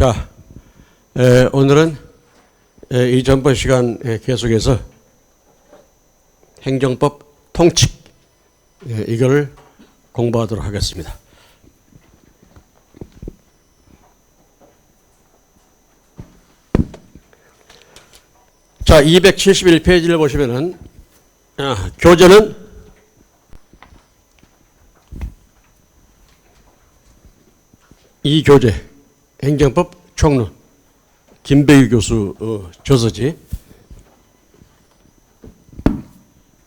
자, 오늘은 이 전번 시간 계속해서 행정법 통칙 이걸 공부하도록 하겠습니다. 자, 271페이지를 보시면은 교재는 이 교재 행정법 총론 김배유 교수 저서지.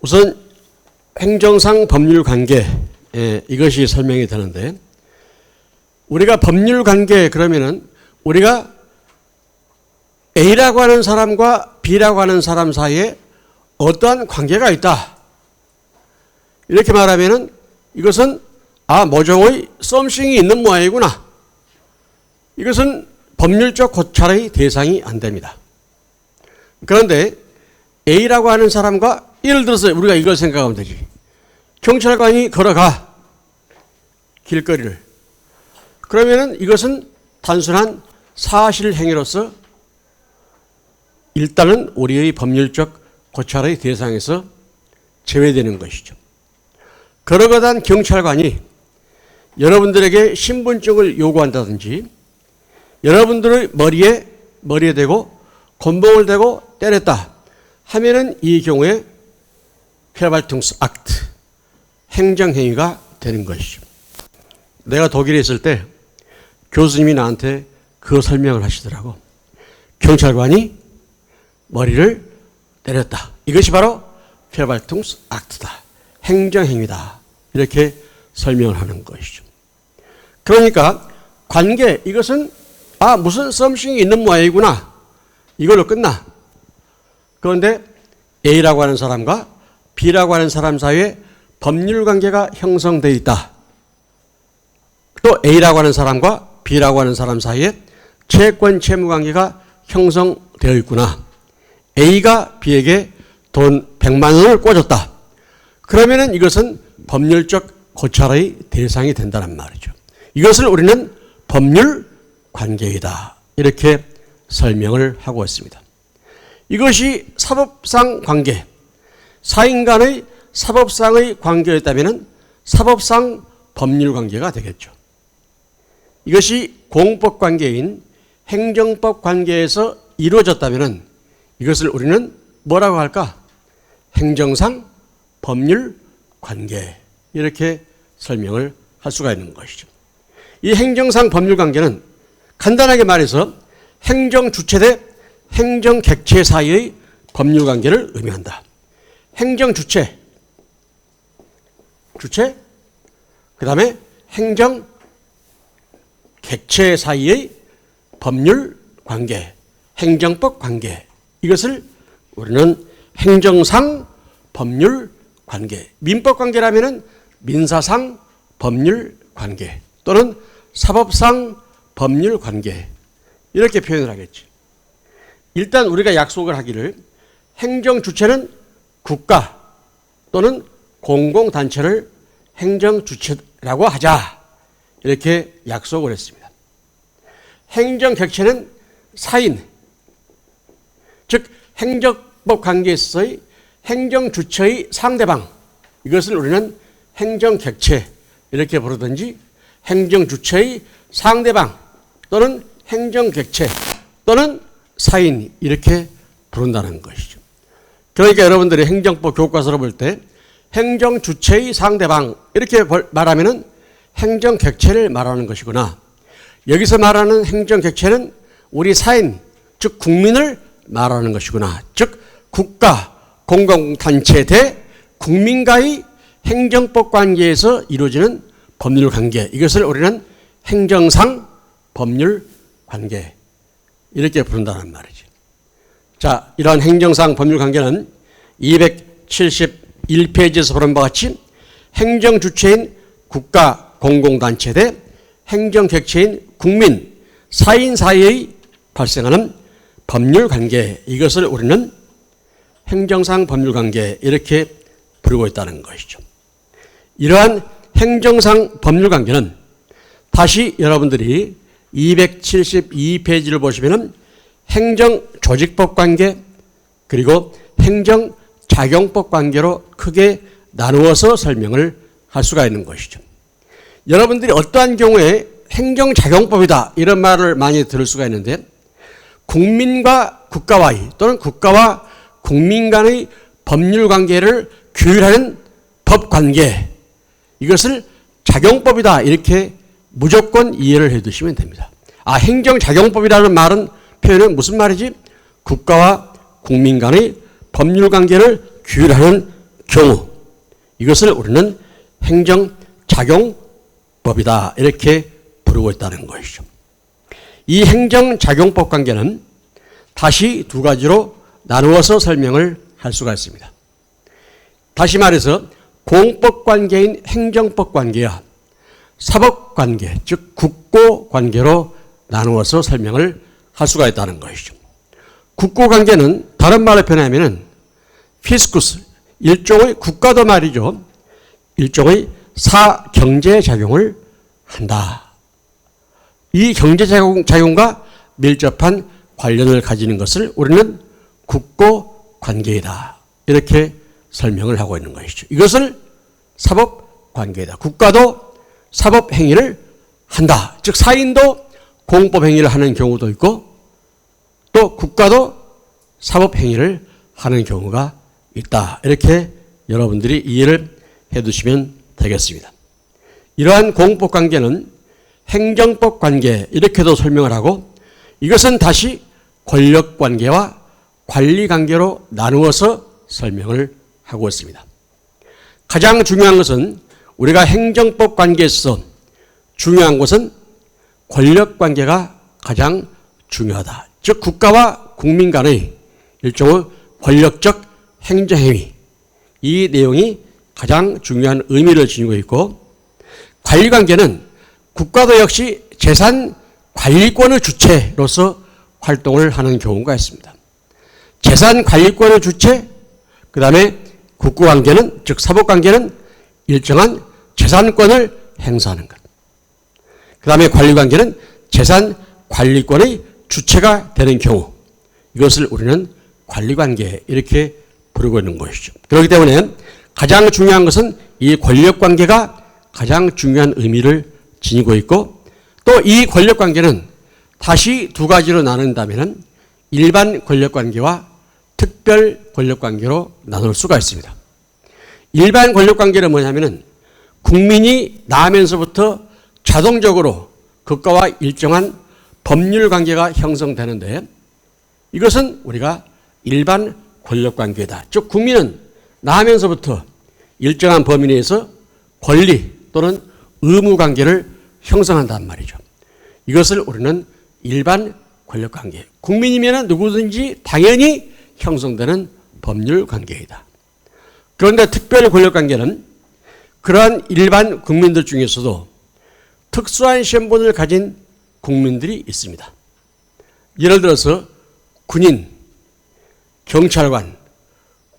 우선 행정상 법률 관계 이것이 설명이 되는데, 우리가 법률 관계 그러면은 우리가 A라고 하는 사람과 B라고 하는 사람 사이에 어떠한 관계가 있다, 이렇게 말하면은 이것은 모종의 썸씽이 있는 모양이구나. 이것은 법률적 고찰의 대상이 안 됩니다. 그런데 A라고 하는 사람과, 예를 들어서 우리가 이걸 생각하면 되지. 경찰관이 걸어가 길거리를. 그러면은 이것은 단순한 사실 행위로서 일단은 우리의 법률적 고찰의 대상에서 제외되는 것이죠. 걸어가던 경찰관이 여러분들에게 신분증을 요구한다든지 여러분들의 머리에 대고 곤봉을 대고 때렸다 하면은 이 경우에 Verwaltungsakt 행정행위가 되는 것이죠. 내가 독일에 있을 때 교수님이 나한테 그 설명을 하시더라고. 경찰관이 머리를 때렸다. 이것이 바로 Verwaltungsakt다. 행정행위다. 이렇게 설명을 하는 것이죠. 그러니까 관계, 이것은 무슨 썸씽이 있는 모양이구나, 이걸로 끝나. 그런데 A라고 하는 사람과 B라고 하는 사람 사이에 법률관계가 형성되어 있다. 또 A라고 하는 사람과 B라고 하는 사람 사이에 채권 채무관계가 형성되어 있구나. A가 B에게 돈 100만 원을 꿔줬다. 그러면은 이것은 법률적 고찰의 대상이 된다는 말이죠. 이것을 우리는 법률 관계이다, 이렇게 설명을 하고 있습니다. 이것이 사법상 관계, 사인 간의 사법상의 관계였다면 사법상 법률 관계가 되겠죠. 이것이 공법 관계인 행정법 관계에서 이루어졌다면 이것을 우리는 뭐라고 할까? 행정상 법률 관계, 이렇게 설명을 할 수가 있는 것이죠. 이 행정상 법률 관계는 간단하게 말해서 행정 주체 대 행정 객체 사이의 법률 관계를 의미한다. 행정 주체, 그 다음에 행정 객체 사이의 법률 관계, 행정법 관계, 이것을 우리는 행정상 법률 관계, 민법 관계라면은 민사상 법률 관계 또는 사법상 법률 관계, 이렇게 표현을 하겠지. 일단 우리가 약속을 하기를 행정 주체는 국가 또는 공공단체를 행정 주체라고 하자, 이렇게 약속을 했습니다. 행정 객체는 사인, 즉 행정법 관계에서의 행정 주체의 상대방, 이것을 우리는 행정 객체 이렇게 부르든지 행정 주체의 상대방 또는 행정 객체 또는 사인, 이렇게 부른다는 것이죠. 그러니까 여러분들이 행정법 교과서를 볼 때 행정 주체의 상대방 이렇게 말하면은 행정 객체를 말하는 것이구나. 여기서 말하는 행정 객체는 우리 사인, 즉 국민을 말하는 것이구나. 즉 국가, 공공단체 대 국민과의 행정법 관계에서 이루어지는 법률 관계, 이것을 우리는 행정상 법률 관계, 이렇게 부른다는 말이지. 자, 이러한 행정상 법률 관계는 271페이지에서 보는 바와 같이 행정 주체인 국가, 공공단체 대 행정 객체인 국민, 사인 사이의 발생하는 법률 관계, 이것을 우리는 행정상 법률 관계, 이렇게 부르고 있다는 것이죠. 이러한 행정상 법률 관계는 다시 여러분들이 272페이지를 보시면은 행정조직법 관계 그리고 행정작용법 관계로 크게 나누어서 설명을 할 수가 있는 것이죠. 여러분들이 어떠한 경우에 행정작용법이다 이런 말을 많이 들을 수가 있는데 국민과 국가와의 또는 국가와 국민 간의 법률 관계를 규율하는 법 관계 이것을 작용법이다 이렇게 무조건 이해를 해 두시면 됩니다. 행정작용법이라는 말은 표현은 무슨 말이지? 국가와 국민 간의 법률 관계를 규율하는 경우 이것을 우리는 행정작용법이다 이렇게 부르고 있다는 것이죠. 이 행정작용법 관계는 다시 두 가지로 나누어서 설명을 할 수가 있습니다. 다시 말해서 공법 관계인 행정법 관계와 사법 관계, 즉 국고 관계로 나누어서 설명을 할 수가 있다는 것이죠. 국고 관계는 다른 말로 표현하면은 피스쿠스, 일종의 국가도 말이죠. 일종의 사경제작용을 한다. 이 경제작용과 밀접한 관련을 가지는 것을 우리는 국고 관계이다. 이렇게 설명을 하고 있는 것이죠. 이것을 사법 관계이다. 국가도 사법 행위를 한다. 즉 사인도 공법 행위를 하는 경우도 있고 또 국가도 사법 행위를 하는 경우가 있다. 이렇게 여러분들이 이해를 해 두시면 되겠습니다. 이러한 공법 관계는 행정법 관계 이렇게도 설명을 하고 이것은 다시 권력 관계와 관리 관계로 나누어서 설명을 하고 있습니다. 가장 중요한 것은 우리가 행정법 관계에서 중요한 것은 권력 관계가 가장 중요하다. 즉 국가와 국민 간의 일종의 권력적 행정행위 이 내용이 가장 중요한 의미를 지니고 있고 관리 관계는 국가도 역시 재산 관리권의 주체로서 활동을 하는 경우가 있습니다. 재산 관리권의 주체 그 다음에 국고 관계는 즉 사법 관계는 일정한 재산권을 행사하는 것. 그 다음에 관리 관계는 재산 관리권의 주체가 되는 경우 이것을 우리는 관리 관계 이렇게 부르고 있는 것이죠. 그렇기 때문에 가장 중요한 것은 이 권력 관계가 가장 중요한 의미를 지니고 있고 또 이 권력 관계는 다시 두 가지로 나눈다면 일반 권력 관계와 특별 권력 관계로 나눌 수가 있습니다. 일반 권력 관계는 뭐냐면은 국민이 나면서부터 자동적으로 국가와 일정한 법률 관계가 형성되는데 이것은 우리가 일반 권력 관계다. 즉 국민은 나면서부터 일정한 범위 내에서 권리 또는 의무 관계를 형성한단 말이죠. 이것을 우리는 일반 권력 관계. 국민이면 누구든지 당연히 형성되는 법률 관계이다. 그런데 특별 권력 관계는 그러한 일반 국민들 중에서도 특수한 신분을 가진 국민들이 있습니다. 예를 들어서 군인, 경찰관,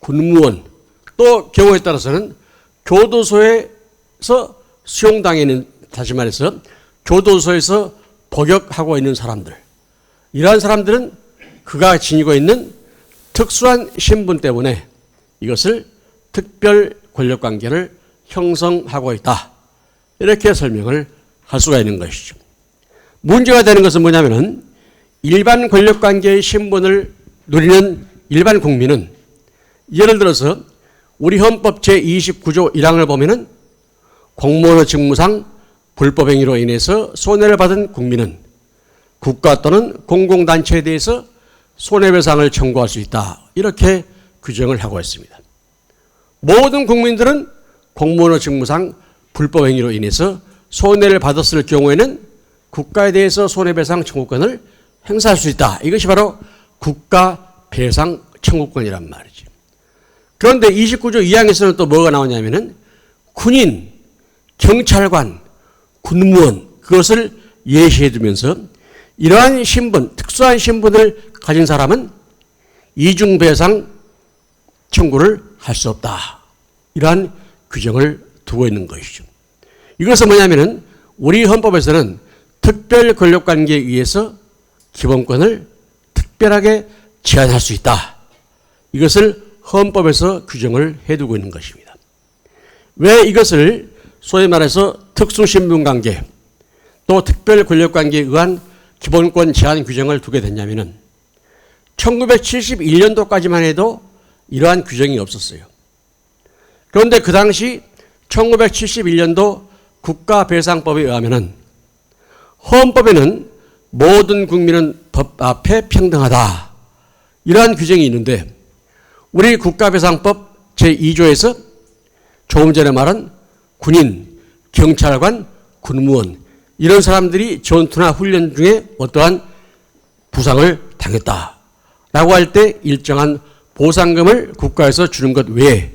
군무원, 또 경우에 따라서는 교도소에서 수용당해 있는, 다시 말해서 교도소에서 복역하고 있는 사람들, 이러한 사람들은 그가 지니고 있는 특수한 신분 때문에 이것을 특별 권력 관계를 형성하고 있다. 이렇게 설명을 할 수가 있는 것이죠. 문제가 되는 것은 뭐냐면은 일반 권력 관계의 신분을 누리는 일반 국민은 예를 들어서 우리 헌법 제29조 1항을 보면은 공무원의 직무상 불법행위로 인해서 손해를 받은 국민은 국가 또는 공공단체에 대해서 손해배상을 청구할 수 있다. 이렇게 규정을 하고 있습니다. 모든 국민들은 공무원의 직무상 불법행위로 인해서 손해를 받았을 경우에는 국가에 대해서 손해배상 청구권을 행사할 수 있다. 이것이 바로 국가배상 청구권이란 말이죠. 그런데 29조 2항에서는 또 뭐가 나오냐면은 군인, 경찰관, 군무원 그것을 예시해 두면서 이러한 신분, 특수한 신분을 가진 사람은 이중배상 청구를 할 수 없다. 이러한 규정을 두고 있는 것이죠. 이것은 뭐냐면은 우리 헌법에서는 특별 권력관계에 의해서 기본권을 특별하게 제한할 수 있다. 이것을 헌법에서 규정을 해두고 있는 것입니다. 왜 이것을 소위 말해서 특수신분관계 또 특별 권력관계에 의한 기본권 제한 규정을 두게 됐냐면은 1971년도까지만 해도 이러한 규정이 없었어요. 그런데 그 당시 1971년도 국가배상법에 의하면은 헌법에는 모든 국민은 법 앞에 평등하다. 이러한 규정이 있는데 우리 국가배상법 제2조에서 조금 전에 말한 군인, 경찰관, 군무원 이런 사람들이 전투나 훈련 중에 어떠한 부상을 당했다라고 할 때 일정한 보상금을 국가에서 주는 것 외에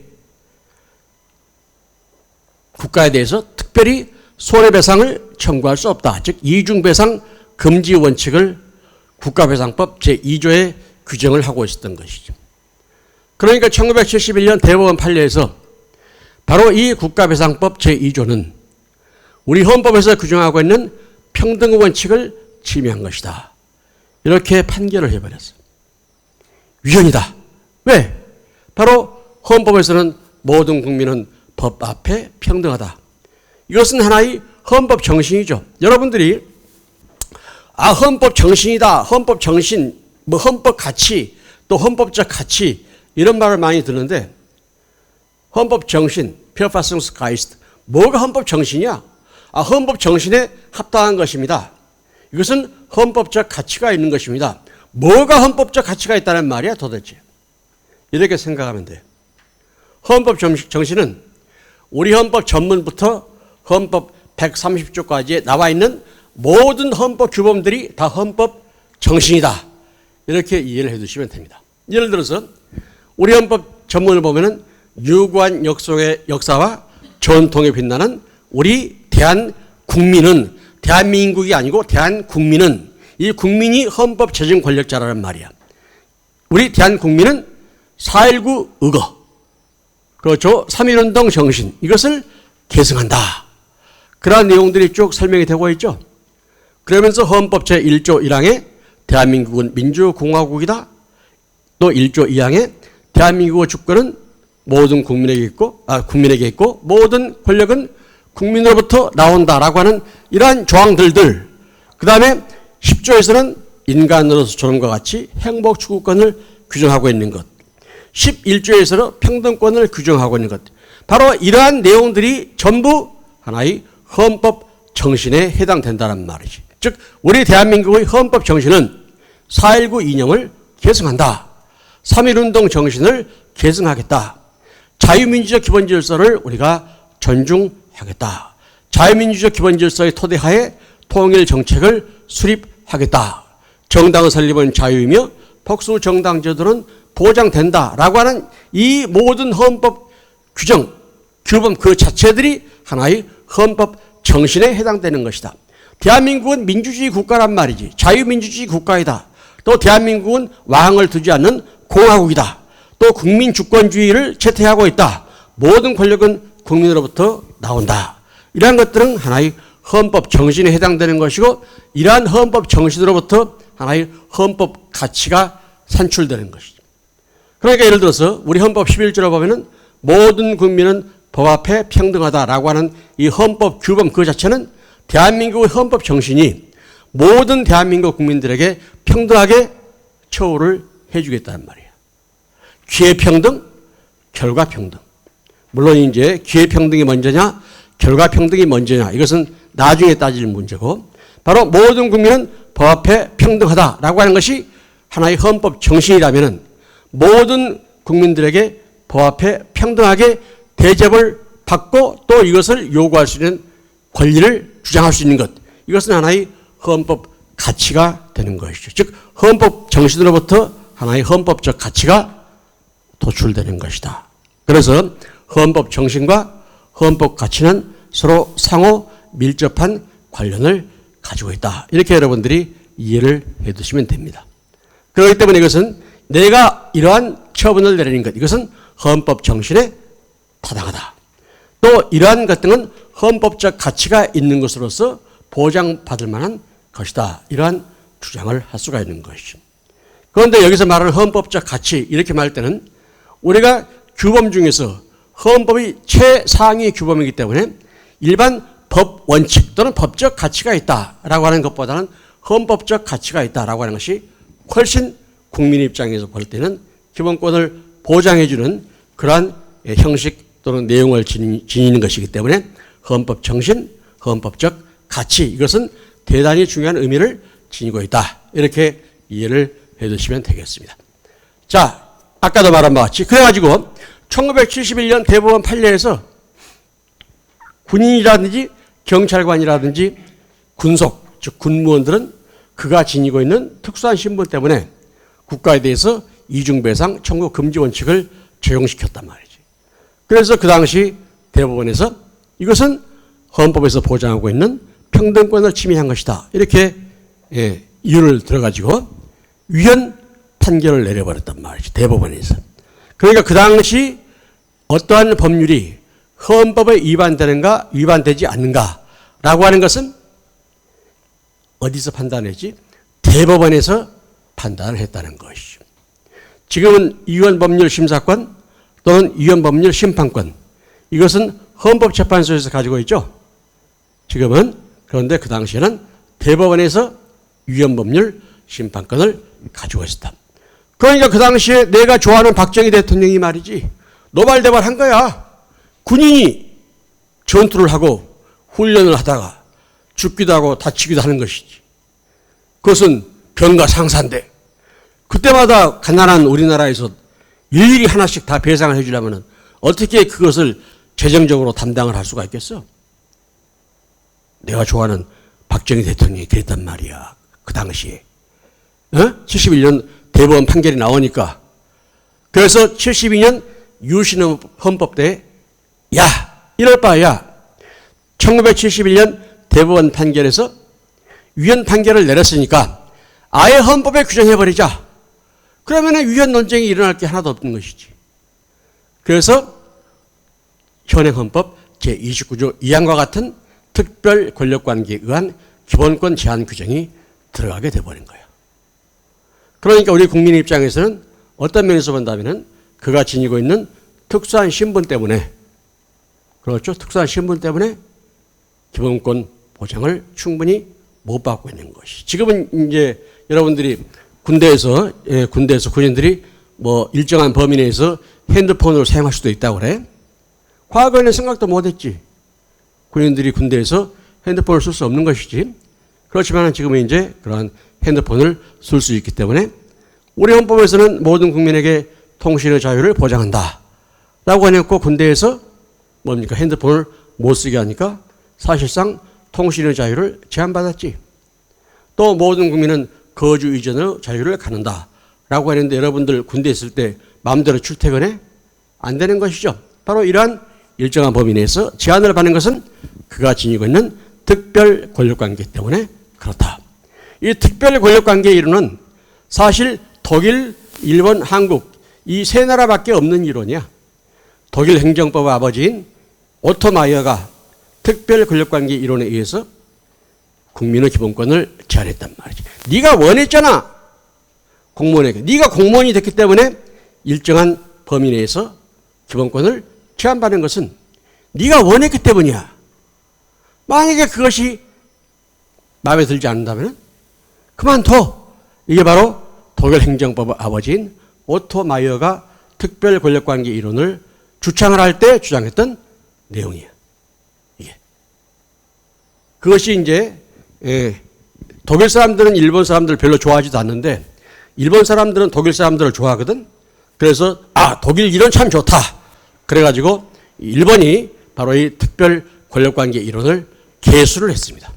국가에 대해서 특별히 손해배상을 청구할 수 없다. 즉 이중배상 금지 원칙을 국가배상법 제2조에 규정을 하고 있었던 것이죠. 그러니까 1971년 대법원 판례에서 바로 이 국가배상법 제2조는 우리 헌법에서 규정하고 있는 평등 원칙을 침해한 것이다. 이렇게 판결을 해버렸어요. 위헌이다. 왜? 바로 헌법에서는 모든 국민은 법 앞에 평등하다. 이것은 하나의 헌법 정신이죠. 여러분들이 헌법 정신이다. 헌법 정신, 헌법 가치, 또 헌법적 가치 이런 말을 많이 듣는데 헌법 정신, Verfassungsgeist 뭐가 헌법 정신이야? 헌법 정신에 합당한 것입니다. 이것은 헌법적 가치가 있는 것입니다. 뭐가 헌법적 가치가 있다는 말이야 도대체? 이렇게 생각하면 돼요. 헌법 정신은 우리 헌법 전문부터 헌법 130조까지 나와 있는 모든 헌법 규범들이 다 헌법 정신이다. 이렇게 이해를 해 두시면 됩니다. 예를 들어서 우리 헌법 전문을 보면은 유구한 역사와 전통에 빛나는 우리 대한국민은 대한민국이 아니고 대한국민은 이 국민이 헌법 제정 권력자라는 말이야. 우리 대한국민은 4.19 의거, 그렇죠. 3.1운동 정신 이것을 계승한다. 그러한 내용들이 쭉 설명이 되고 있죠. 그러면서 헌법 제1조 1항에 대한민국은 민주공화국이다. 또 1조 2항에 대한민국의 주권은 모든 국민에게 있고 모든 권력은 국민으로부터 나온다라고 하는 이러한 조항들들. 그 다음에 10조에서는 인간으로서 존엄과 같이 행복 추구권을 규정하고 있는 것. 11조에서는 평등권을 규정하고 있는 것. 바로 이러한 내용들이 전부 하나의 헌법 정신에 해당된다는 말이지. 즉 우리 대한민국의 헌법 정신은 4.19 이념을 계승한다. 3.1운동 정신을 계승하겠다. 자유민주적 기본질서를 우리가 존중하겠다. 자유민주적 기본질서의 토대하에 통일정책을 수립하겠다. 정당의 설립은 자유이며 복수정당제도는 보장된다라고 하는 이 모든 헌법 규정, 규범 그 자체들이 하나의 헌법 정신에 해당되는 것이다. 대한민국은 민주주의 국가란 말이지. 자유민주주의 국가이다. 또 대한민국은 왕을 두지 않는 공화국이다. 또 국민주권주의를 채택하고 있다. 모든 권력은 국민으로부터 나온다. 이러한 것들은 하나의 헌법 정신에 해당되는 것이고 이러한 헌법 정신으로부터 하나의 헌법 가치가 산출되는 것이죠. 그러니까 예를 들어서 우리 헌법 11조를 보면은 모든 국민은 법 앞에 평등하다라고 하는 이 헌법 규범 그 자체는 대한민국의 헌법 정신이 모든 대한민국 국민들에게 평등하게 처우를 해주겠다는 말이에요. 기회평등, 결과평등. 물론 이제 기회평등이 먼저냐, 결과평등이 먼저냐 이것은 나중에 따질 문제고 바로 모든 국민은 법 앞에 평등하다라고 하는 것이 하나의 헌법 정신이라면은 모든 국민들에게 법 앞에 평등하게 대접을 받고 또 이것을 요구할 수 있는 권리를 주장할 수 있는 것. 이것은 하나의 헌법 가치가 되는 것이죠. 즉 헌법 정신으로부터 하나의 헌법적 가치가 도출되는 것이다. 그래서 헌법 정신과 헌법 가치는 서로 상호 밀접한 관련을 가지고 있다. 이렇게 여러분들이 이해를 해 두시면 됩니다. 그렇기 때문에 이것은 내가 이러한 처분을 내리는 것, 이것은 헌법 정신에 타당하다. 또 이러한 것들은 헌법적 가치가 있는 것으로서 보장받을 만한 것이다. 이러한 주장을 할 수가 있는 것이죠. 그런데 여기서 말하는 헌법적 가치 이렇게 말할 때는 우리가 규범 중에서 헌법이 최상위 규범이기 때문에 일반 법 원칙 또는 법적 가치가 있다라고 하는 것보다는 헌법적 가치가 있다라고 하는 것이 훨씬 국민 입장에서 볼 때는 기본권을 보장해주는 그러한 형식 또는 내용을 지니는 것이기 때문에 헌법 정신, 헌법적 가치 이것은 대단히 중요한 의미를 지니고 있다. 이렇게 이해를 해두시면 되겠습니다. 자, 아까도 말한 바와 같이 그래가지고 1971년 대법원 판례에서 군인이라든지 경찰관이라든지 군속, 즉 군무원들은 그가 지니고 있는 특수한 신분 때문에 국가에 대해서 이중배상 청구 금지 원칙을 적용시켰단 말이지. 그래서 그 당시 대법원에서 이것은 헌법에서 보장하고 있는 평등권을 침해한 것이다. 이렇게 이유를 들어가지고 위헌 판결을 내려버렸단 말이지. 대법원에서. 그러니까 그 당시 어떠한 법률이 헌법에 위반되는가 위반되지 않는가라고 하는 것은 어디서 판단했지? 대법원에서 판단을 했다는 것이죠. 지금은 위헌법률 심사권 또는 위헌법률 심판권 이것은 헌법재판소에서 가지고 있죠. 지금은 그런데 그 당시에는 대법원에서 위헌법률 심판권을 가지고 있었다. 그러니까 그 당시에 내가 좋아하는 박정희 대통령이 말이지 노발대발한 거야. 군인이 전투를 하고 훈련을 하다가 죽기도 하고 다치기도 하는 것이지. 그것은 병가상사인데 그때마다 가난한 우리나라에서 일일이 하나씩 다 배상을 해주려면 어떻게 그것을 재정적으로 담당을 할 수가 있겠어? 내가 좋아하는 박정희 대통령이 그랬단 말이야. 그 당시에. 71년 대법원 판결이 나오니까. 그래서 72년 유신 헌법 때 야, 이럴 바야 1971년 대법원 판결에서 위헌 판결을 내렸으니까 아예 헌법에 규정해버리자. 그러면 위헌 논쟁이 일어날 게 하나도 없는 것이지. 그래서 현행 헌법 제29조 2항과 같은 특별 권력관계에 의한 기본권 제한 규정이 들어가게 돼버린 거예요. 그러니까 우리 국민 입장에서는 어떤 면에서 본다면 그가 지니고 있는 특수한 신분 때문에 그렇죠. 특수한 신분 때문에 기본권 보장을 충분히 못 받고 있는 것이. 지금은 이제 여러분들이 군대에서 군인들이 뭐 일정한 범위 내에서 핸드폰을 사용할 수도 있다고 그래. 과거에는 생각도 못 했지. 군인들이 군대에서 핸드폰을 쓸 수 없는 것이지. 그렇지만 지금은 이제 그러한 핸드폰을 쓸 수 있기 때문에 우리 헌법에서는 모든 국민에게 통신의 자유를 보장한다. 라고 해놓고 군대에서 뭡니까? 핸드폰을 못 쓰게 하니까 사실상 통신의 자유를 제한받았지. 또 모든 국민은 거주 이전의 자유를 갖는다. 라고 했는데 여러분들 군대에 있을 때 마음대로 출퇴근해? 안 되는 것이죠. 바로 이러한 일정한 범위 내에서 제한을 받는 것은 그가 지니고 있는 특별 권력관계 때문에 그렇다. 이 특별 권력관계의 이론은 사실 독일, 일본, 한국 이 세 나라밖에 없는 이론이야. 독일 행정법의 아버지인 오토 마이어가 특별 권력관계 이론에 의해서 국민의 기본권을 제한했단 말이지. 네가 원했잖아. 공무원에게. 네가 공무원이 됐기 때문에 일정한 범위 내에서 기본권을 제한받는 것은 네가 원했기 때문이야. 만약에 그것이 마음에 들지 않는다면 그만둬. 이게 바로 독일 행정법의 아버지인 오토 마이어가 특별 권력관계 이론을 주창을 할 때 주장했던 내용이야. 이게. 그것이 이제 독일 사람들은 일본 사람들을 별로 좋아하지도 않는데 일본 사람들은 독일 사람들을 좋아하거든. 그래서 독일 이론 참 좋다. 그래가지고 일본이 바로 이 특별 권력관계 이론을 개수를 했습니다.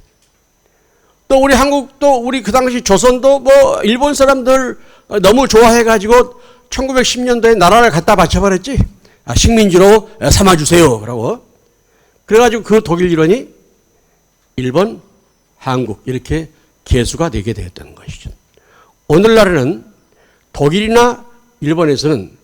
또 우리 한국도 우리 그 당시 조선도 뭐 일본 사람들 너무 좋아해가지고 1910년도에 나라를 갖다 바쳐버렸지. 식민지로 삼아주세요. 라고. 그래가지고 그 독일 이론이 일본, 한국 이렇게 개수가 되게 되었던 것이죠. 오늘날에는 독일이나 일본에서는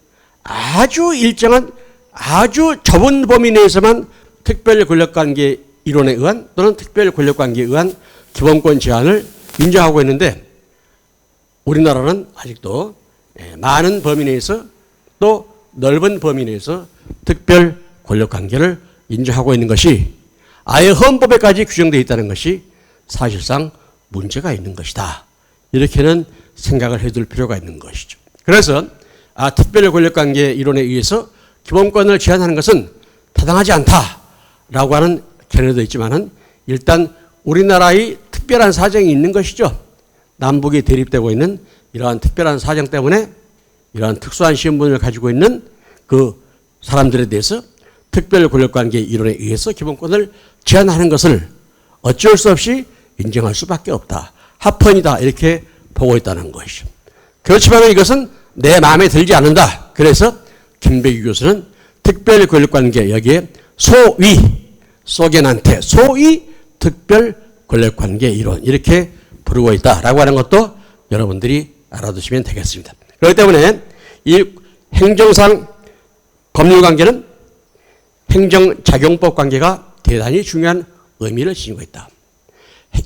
아주 일정한 아주 좁은 범위 내에서만 특별 권력관계 이론에 의한 또는 특별 권력관계에 의한 기본권 제한을 인정하고 있는데 우리나라는 아직도 많은 범위 내에서 또 넓은 범위 내에서 특별 권력관계를 인정하고 있는 것이 아예 헌법에까지 규정되어 있다는 것이 사실상 문제가 있는 것이다. 이렇게는 생각을 해둘 필요가 있는 것이죠. 그래서 특별 권력관계 이론에 의해서 기본권을 제한하는 것은 타당하지 않다라고 하는 견해도 있지만은 일단 우리나라의 특별한 사정이 있는 것이죠. 남북이 대립되고 있는 이러한 특별한 사정 때문에 이러한 특수한 신분을 가지고 있는 그 사람들에 대해서 특별 권력관계 이론에 의해서 기본권을 제한하는 것을 어쩔 수 없이 인정할 수밖에 없다. 합헌이다. 이렇게 보고 있다는 것이죠. 그렇지만 이것은 내 마음에 들지 않는다. 그래서 김백유 교수는 특별 권력관계 여기에 소견한테 소위 특별 권력관계 이론 이렇게 부르고 있다라고 하는 것도 여러분들이 알아두시면 되겠습니다. 그렇기 때문에 이 행정상 법률관계는 행정작용법 관계가 대단히 중요한 의미를 지니고 있다.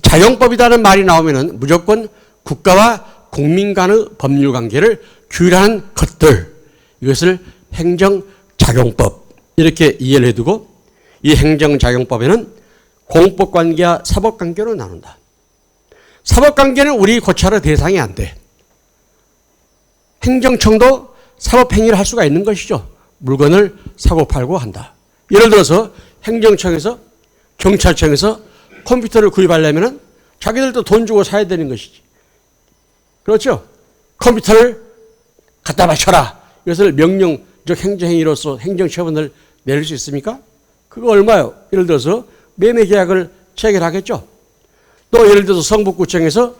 작용법이라는 말이 나오면은 무조건 국가와 국민 간의 법률관계를 규율하는 것들 이것을 행정작용법 이렇게 이해를 해두고 이 행정작용법에는 공법관계와 사법관계로 나눈다. 사법관계는 우리 고찰의 대상이 안 돼. 행정청도 사법행위를 할 수가 있는 것이죠. 물건을 사고 팔고 한다. 예를 들어서 행정청에서 경찰청에서 컴퓨터를 구입하려면 자기들도 돈 주고 사야 되는 것이지. 그렇죠? 컴퓨터를 갖다 바쳐라. 이것을 명령적 행정행위로서 행정처분을 내릴 수 있습니까? 그거 얼마요? 예를 들어서 매매계약을 체결하겠죠. 또 예를 들어서 성북구청에서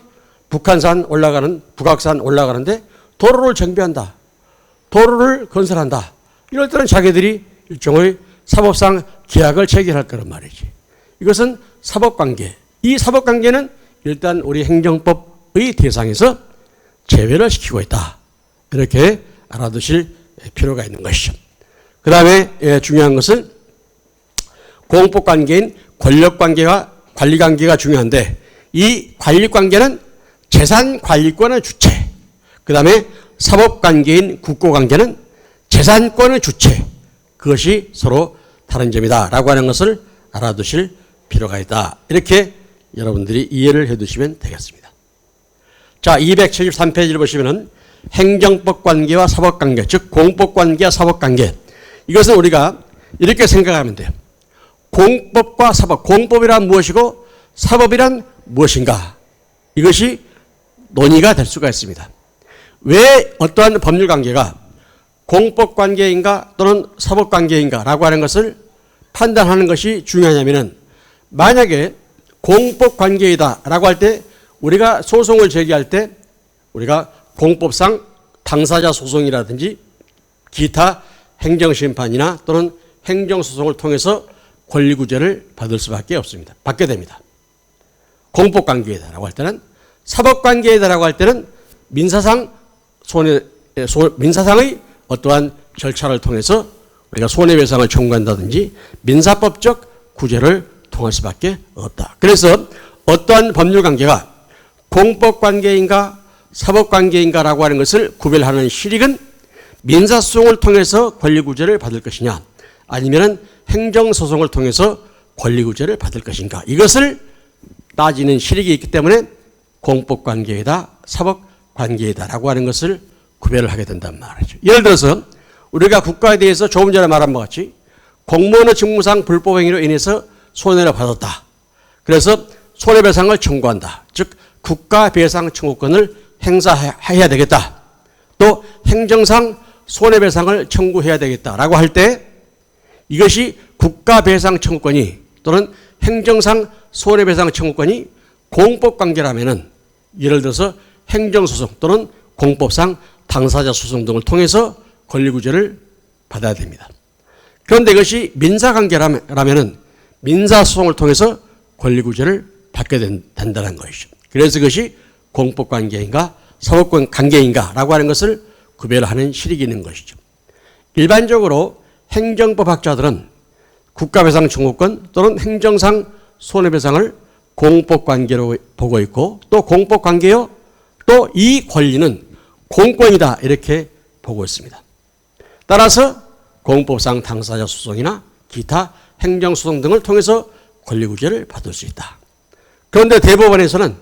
북한산 올라가는데 도로를 정비한다. 도로를 건설한다. 이럴 때는 자기들이 일종의 사법상 계약을 체결할 거란 말이지. 이것은 사법관계. 이 사법관계는 일단 우리 행정법의 대상에서 제외를 시키고 있다. 이렇게 알아두실 필요가 있는 것이죠. 그 다음에 중요한 것은 공법관계인 권력관계와 관리관계가 중요한데 이 관리관계는 재산관리권의 주체, 그 다음에 사법관계인 국고관계는 재산권의 주체, 그것이 서로 다른 점이다 라고 하는 것을 알아두실 필요가 있다. 이렇게 여러분들이 이해를 해두시면 되겠습니다. 자, 273페이지를 보시면은 행정법 관계와 사법관계, 즉 공법관계와 사법관계, 이것은 우리가 이렇게 생각하면 돼요. 공법과 사법, 공법이란 무엇이고 사법이란 무엇인가, 이것이 논의가 될 수가 있습니다. 왜 어떠한 법률관계가 공법관계인가 또는 사법관계인가 라고 하는 것을 판단하는 것이 중요하냐면은 만약에 공법관계이다 라고 할 때 우리가 소송을 제기할 때 우리가 공법상 당사자 소송이라든지 기타 행정심판이나 또는 행정소송을 통해서 권리구제를 받을 수밖에 없습니다. 받게 됩니다. 공법관계이다라고 할 때는. 사법관계이다라고 할 때는 민사상의 어떠한 절차를 통해서 우리가 손해배상을 청구한다든지 민사법적 구제를 통할 수밖에 없다. 그래서 어떠한 법률관계가 공법관계인가 사법관계인가라고 하는 것을 구별하는 실익은 민사소송을 통해서 권리구제를 받을 것이냐 아니면 행정소송을 통해서 권리구제를 받을 것인가, 이것을 따지는 실익이 있기 때문에 공법관계이다 사법관계이다 라고 하는 것을 구별을 하게 된단 말이죠. 예를 들어서 우리가 국가에 대해서 조금 전에 말한 것 같이 공무원의 직무상 불법행위로 인해서 손해를 받았다. 그래서 손해배상을 청구한다. 즉 국가배상 청구권을 행사해야 되겠다. 또 행정상 손해배상을 청구해야 되겠다라고 할 때 이것이 국가배상 청구권이 또는 행정상 손해배상 청구권이 공법관계라면은 예를 들어서 행정소송 또는 공법상 당사자 소송 등을 통해서 권리구제를 받아야 됩니다. 그런데 이것이 민사관계라면은 민사소송을 통해서 권리구제를 받게 된다는 것이죠. 그래서 그것이 공법관계인가 사법관계인가라고 하는 것을 구별하는 실익이 있는 것이죠. 일반적으로 행정법학자들은 국가배상 청구권 또는 행정상 손해배상을 공법관계로 보고 있고 또 공법관계요 또 이 권리는 공권이다 이렇게 보고 있습니다. 따라서 공법상 당사자 소송이나 기타 행정소송 등을 통해서 권리구제를 받을 수 있다. 그런데 대법원에서는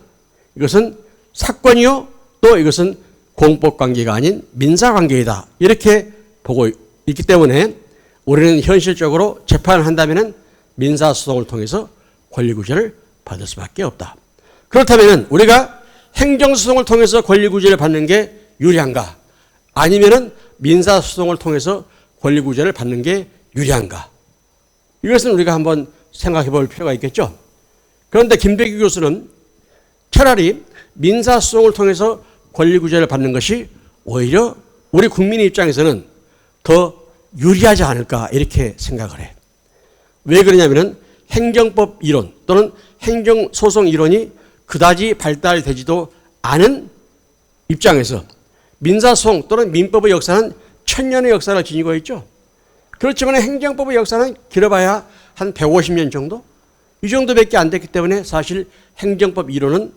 이것은 사건이요 또 이것은 공법관계가 아닌 민사관계이다 이렇게 보고 있기 때문에 우리는 현실적으로 재판을 한다면 민사소송을 통해서 권리구제를 받을 수밖에 없다. 그렇다면 우리가 행정소송을 통해서 권리구제를 받는 게 유리한가? 아니면 민사소송을 통해서 권리구제를 받는 게 유리한가? 이것은 우리가 한번 생각해 볼 필요가 있겠죠. 그런데 김대기 교수는 차라리 민사소송을 통해서 권리구제를 받는 것이 오히려 우리 국민의 입장에서는 더 유리하지 않을까 이렇게 생각을 해. 왜 그러냐면 행정법 이론 또는 행정소송 이론이 그다지 발달되지도 않은 입장에서 민사소송 또는 민법의 역사는 천년의 역사를 지니고 있죠. 그렇지만 행정법의 역사는 길어봐야 한 150년 정도? 이 정도밖에 안 됐기 때문에 사실 행정법 이론은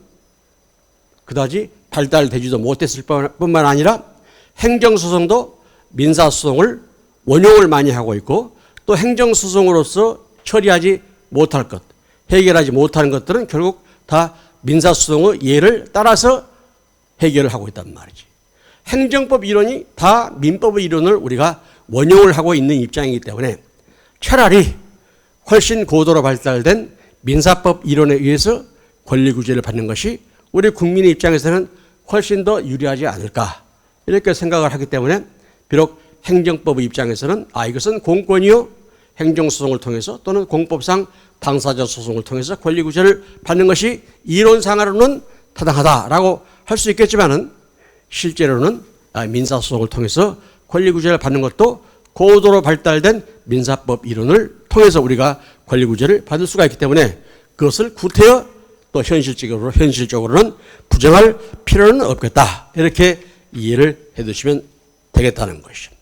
그다지 발달되지도 못했을 뿐만 아니라 행정소송도 민사소송을 원용을 많이 하고 있고 또 행정소송으로서 처리하지 못할 것, 해결하지 못하는 것들은 결국 다 민사소송의 예를 따라서 해결을 하고 있단 말이지. 행정법 이론이 다 민법의 이론을 우리가 원용을 하고 있는 입장이기 때문에 차라리 훨씬 고도로 발달된 민사법 이론에 의해서 권리구제를 받는 것이 우리 국민의 입장에서는 훨씬 더 유리하지 않을까 이렇게 생각을 하기 때문에 비록 행정법의 입장에서는 이것은 공권이요 행정소송을 통해서 또는 공법상 당사자 소송을 통해서 권리구제를 받는 것이 이론상으로는 타당하다라고 할 수 있겠지만은 실제로는 민사소송을 통해서 권리구제를 받는 것도 고도로 발달된 민사법 이론을 통해서 우리가 권리구제를 받을 수가 있기 때문에 그것을 구태여 또 현실적으로는 부정할 필요는 없겠다. 이렇게 이해를 해 두시면 되겠다는 것이죠.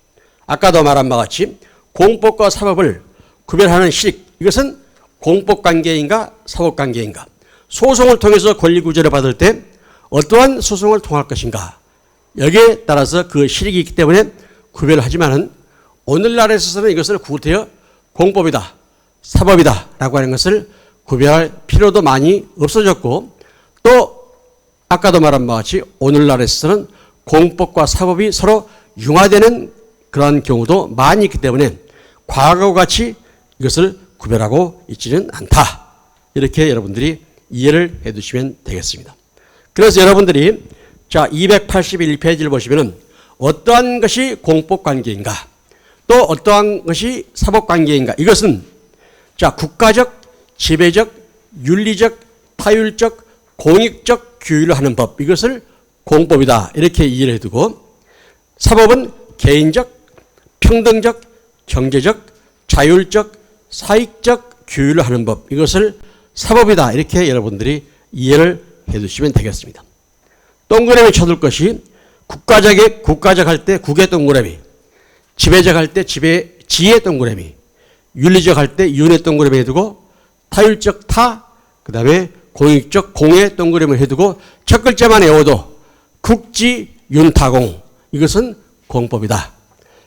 아까도 말한 바와 같이 공법과 사법을 구별하는 식, 이것은 공법관계인가 사법관계인가, 소송을 통해서 권리구제를 받을 때 어떠한 소송을 통할 것인가, 여기에 따라서 그 실익이 있기 때문에 구별을 하지만은 오늘날에 있어서는 이것을 구태여 공법이다, 사법이다 라고 하는 것을 구별할 필요도 많이 없어졌고 또 아까도 말한 바와 같이 오늘날에 있어서는 공법과 사법이 서로 융화되는 그러한 경우도 많이 있기 때문에 과거와 같이 이것을 구별하고 있지는 않다. 이렇게 여러분들이 이해를 해 두시면 되겠습니다. 그래서 여러분들이 자 281페이지를 보시면은 어떠한 것이 공법관계인가 또 어떠한 것이 사법관계인가, 이것은 자 국가적, 지배적, 윤리적, 타율적, 공익적 규율을 하는 법, 이것을 공법이다 이렇게 이해를 해두고 사법은 개인적, 평등적, 경제적, 자율적, 사익적 규율을 하는 법, 이것을 사법이다 이렇게 여러분들이 이해를 해두시면 되겠습니다. 동그라미 쳐둘 것이 국가적 할 때 국의 동그라미, 지배적 할 때 지의 동그라미, 윤리적 할 때 윤의 동그라미 해두고 타율적 타, 그 다음에 공익적 공의 동그라미 해두고 첫 글자만 외워도 국지 윤타공, 이것은 공법이다.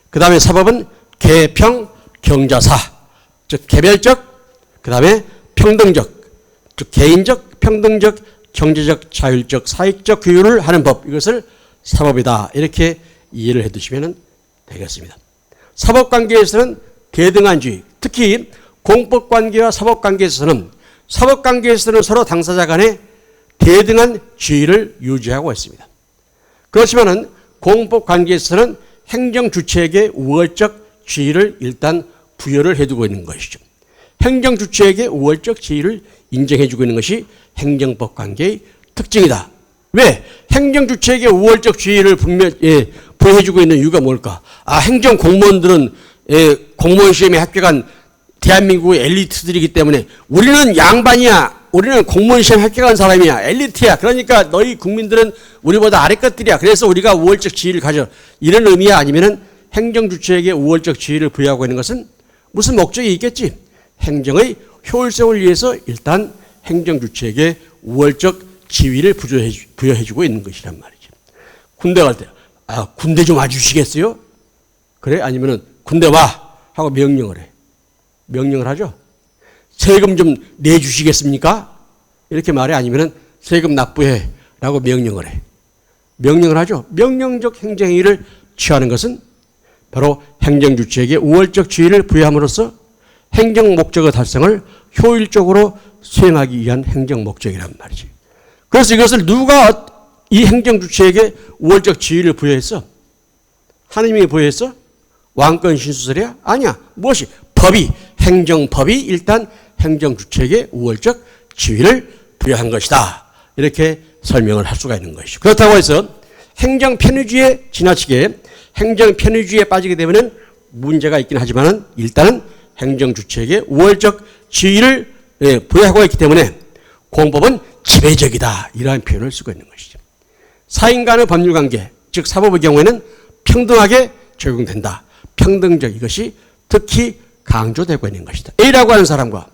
그 다음에 사법은 개평 경자사, 즉 개별적, 그 다음에 평등적, 즉 개인적, 평등적, 경제적, 자율적, 사익적 규율을 하는 법, 이것을 사법이다 이렇게 이해를 해 두시면 되겠습니다. 사법관계에서는 대등한주의, 특히 공법관계와 사법관계에서는 서로 당사자 간에 대등한 주의를 유지하고 있습니다. 그렇지만은 공법관계에서는 행정주체에게 우월적 지위를 일단 부여를 해두고 있는 것이죠. 행정주체에게 우월적 지위를 인정해주고 있는 것이 행정법 관계의 특징이다. 왜? 행정주체에게 우월적 지위를 부여해주고 있는 이유가 뭘까? 행정공무원들은 공무원 시험에 합격한 대한민국의 엘리트들이기 때문에 우리는 양반이야, 우리는 공무원 시험 합격한 사람이야, 엘리트야, 그러니까 너희 국민들은 우리보다 아래 것들이야, 그래서 우리가 우월적 지위를 가져, 이런 의미야? 아니면은 행정주체에게 우월적 지위를 부여하고 있는 것은 무슨 목적이 있겠지? 행정의 효율성을 위해서 일단 행정주체에게 우월적 지위를 부여해주고 있는 것이란 말이죠. 군대 갈 때, 군대 좀 와주시겠어요? 그래? 아니면은 군대 와! 하고 명령을 해. 명령을 하죠. 세금 좀 내주시겠습니까? 이렇게 말해. 아니면은 세금 납부해. 라고 명령을 해. 명령을 하죠. 명령적 행정행위를 취하는 것은 바로 행정주체에게 우월적 지위를 부여함으로써 행정 목적의 달성을 효율적으로 수행하기 위한 행정 목적이란 말이지. 그래서 이것을 누가 이 행정주체에게 우월적 지위를 부여했어? 하느님이 부여했어? 왕권 신수설이야? 아니야. 무엇이? 법이, 행정법이 일단 행정주체에게 우월적 지위를 부여한 것이다. 이렇게 설명을 할 수가 있는 것이죠. 그렇다고 해서 행정편의주의에 지나치게 행정편의주의에 빠지게 되면 문제가 있긴 하지만 일단은 행정주체에게 우월적 지위를 부여하고 있기 때문에 공법은 지배적이다. 이러한 표현을 쓰고 있는 것이죠. 사인 간의 법률관계, 즉 사법의 경우에는 평등하게 적용된다. 평등적 이것이 특히 강조되고 있는 것이다. A라고 하는 사람과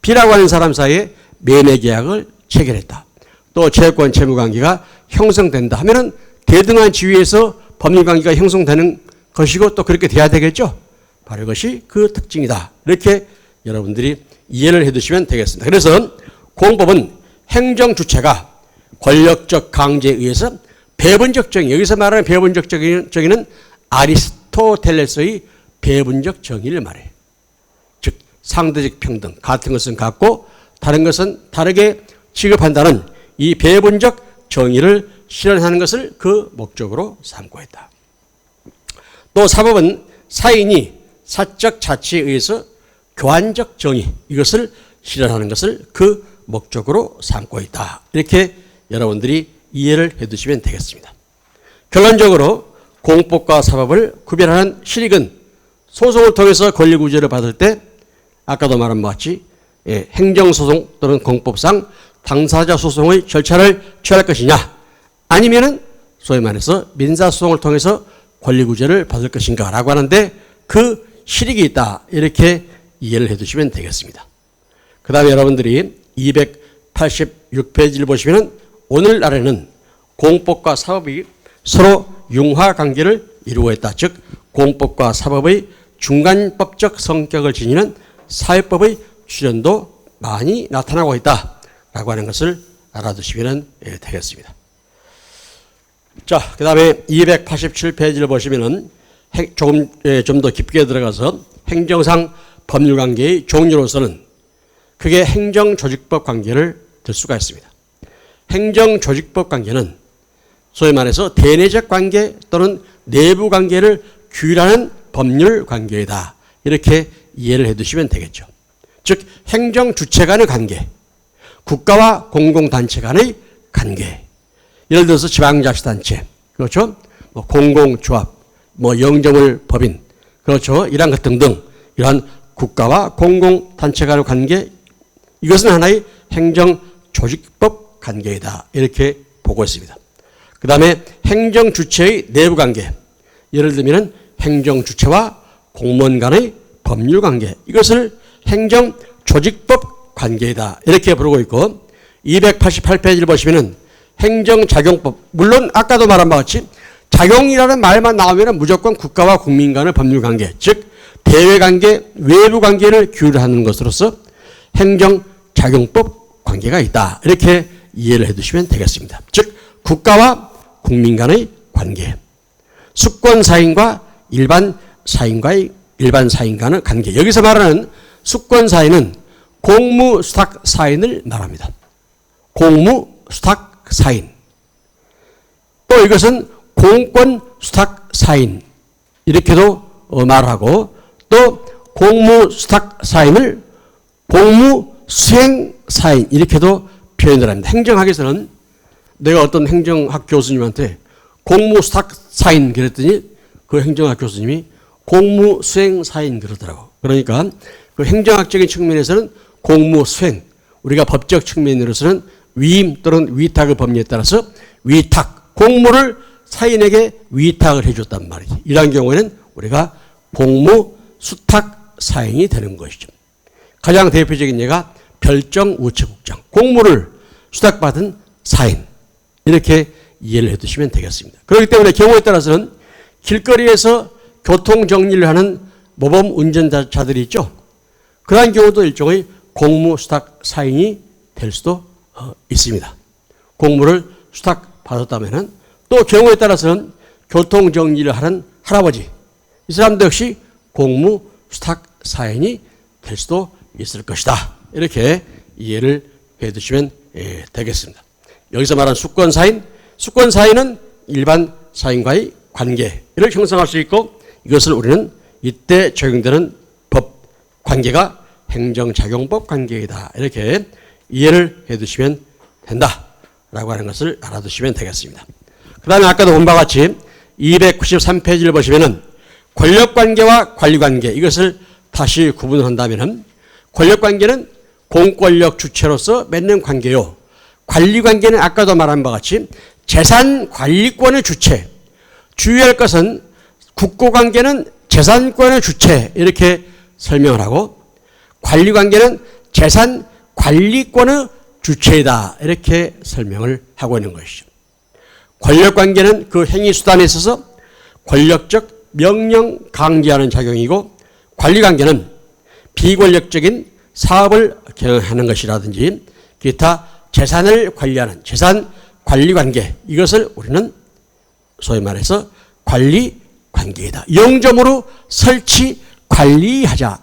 B라고 하는 사람 사이에 매매계약을 체결했다. 또 채권 채무관계가 형성된다 하면은 대등한 지위에서 법률관계가 형성되는 것이고 또 그렇게 돼야 되겠죠. 바로 이것이 그 특징이다. 이렇게 여러분들이 이해를 해두시면 되겠습니다. 그래서 공법은 행정주체가 권력적 강제에 의해서 배분적 정의, 여기서 말하는 배분적 정의는 아리스토텔레스의 배분적 정의를 말해요. 즉 상대적 평등, 같은 것은 같고 다른 것은 다르게 취급한다는 이 배분적 정의를 실현하는 것을 그 목적으로 삼고 있다. 또 사법은 사인이 사적 자치에 의해서 교환적 정의, 이것을 실현하는 것을 그 목적으로 삼고 있다. 이렇게 여러분들이 이해를 해두시면 되겠습니다. 결론적으로 공법과 사법을 구별하는 실익은 소송을 통해서 권리구제를 받을 때 아까도 말한 것 같이 행정소송 또는 공법상 당사자 소송의 절차를 취할 것이냐 아니면은 소위 말해서 민사소송을 통해서 권리구제를 받을 것인가 라고 하는데 그 실익이 있다. 이렇게 이해를 해두시면 되겠습니다. 그 다음에 여러분들이 286페이지를 보시면 오늘날에는 공법과 사법이 서로 융화관계를 이루고 있다. 즉 공법과 사법의 중간법적 성격을 지니는 사회법의 출현도 많이 나타나고 있다라고 하는 것을 알아두시면 되겠습니다. 자, 그 다음에 287페이지를 보시면은 좀 더 깊게 들어가서 행정상 법률관계의 종류로서는 크게 행정조직법 관계를 들 수가 있습니다. 행정조직법 관계는 소위 말해서 대내적 관계 또는 내부 관계를 규율하는 법률 관계이다. 이렇게 이해를 해두시면 되겠죠. 즉 행정주체 간의 관계, 국가와 공공단체 간의 관계, 예를 들어서 지방자치단체, 그렇죠? 공공조합, 영점을 법인, 그렇죠? 이러한 것 등등 이러한 국가와 공공단체 간의 관계, 이것은 하나의 행정조직법 관계이다. 이렇게 보고 있습니다. 그 다음에 행정주체의 내부관계, 예를 들면 행정주체와 공무원 간의 법률관계, 이것을 행정조직법 관계이다. 이렇게 부르고 있고 288페이지를 보시면 행정작용법, 물론 아까도 말한 바와 같이 작용이라는 말만 나오면 무조건 국가와 국민 간의 법률관계, 즉 대외관계, 외부관계를 규율하는 것으로서 행정작용법 관계가 있다. 이렇게 이해를 해두시면 되겠습니다. 즉 국가와 국민 간의 관계, 수권사인과 일반 사인 간의 관계. 여기서 말하는 수권사인은 공무수탁사인을 말합니다. 공무수탁사인. 또 이것은 공권수탁사인 이렇게도 말하고 또 공무수탁사인을 공무수행사인 이렇게도 표현을 합니다. 행정학에서는 내가 어떤 행정학 교수님한테 공무수탁사인 그랬더니 그 행정학 교수님이 공무수행사인 그러더라고. 그러니까 그 행정학적인 측면에서는 공무수행, 우리가 법적 측면으로서는 위임 또는 위탁의 법리에 따라서 위탁, 공무를 사인에게 위탁을 해줬단 말이지. 이러한 경우에는 우리가 공무수탁사인이 되는 것이죠. 가장 대표적인 예가 별정 우체국장, 공무를 수탁받은 사인, 이렇게 이해를 해두시면 되겠습니다. 그렇기 때문에 경우에 따라서는 길거리에서 교통정리를 하는 모범 운전자들이 있죠. 그러한 경우도 일종의 공무수탁 사인이 될 수도 있습니다. 공무를 수탁받았다면 또 경우에 따라서는 교통정리를 하는 할아버지, 이 사람도 역시 공무수탁 사인이 될 수도 있을 것이다. 이렇게 이해를 해두시면 되겠습니다. 여기서 말한 수권사인, 수권사인은 일반 사인과의 관계를 형성할 수 있고, 이것을 우리는 이때 적용되는 법 관계가 행정작용법 관계이다. 이렇게 이해를 해두시면 된다라고 하는 것을 알아두시면 되겠습니다. 그 다음에 아까도 본 바와 같이 293페이지를 보시면은 권력관계와 관리관계, 이것을 다시 구분한다면은 권력관계는 공권력 주체로서 맺는 관계요. 관리관계는 아까도 말한 바와 같이 재산관리권의 주체, 주의할 것은 국고관계는 재산권의 주체, 이렇게 설명을 하고, 관리관계는 재산관리권의 주체이다, 이렇게 설명을 하고 있는 것이죠. 권력관계는 그 행위수단에 있어서 권력적 명령 강제하는 작용이고, 관리관계는 비권력적인 사업을 경영하는 것이라든지 기타 재산을 관리하는 재산관리관계, 이것을 우리는 소위 말해서 관리관계이다. 영조물을 설치 관리하자.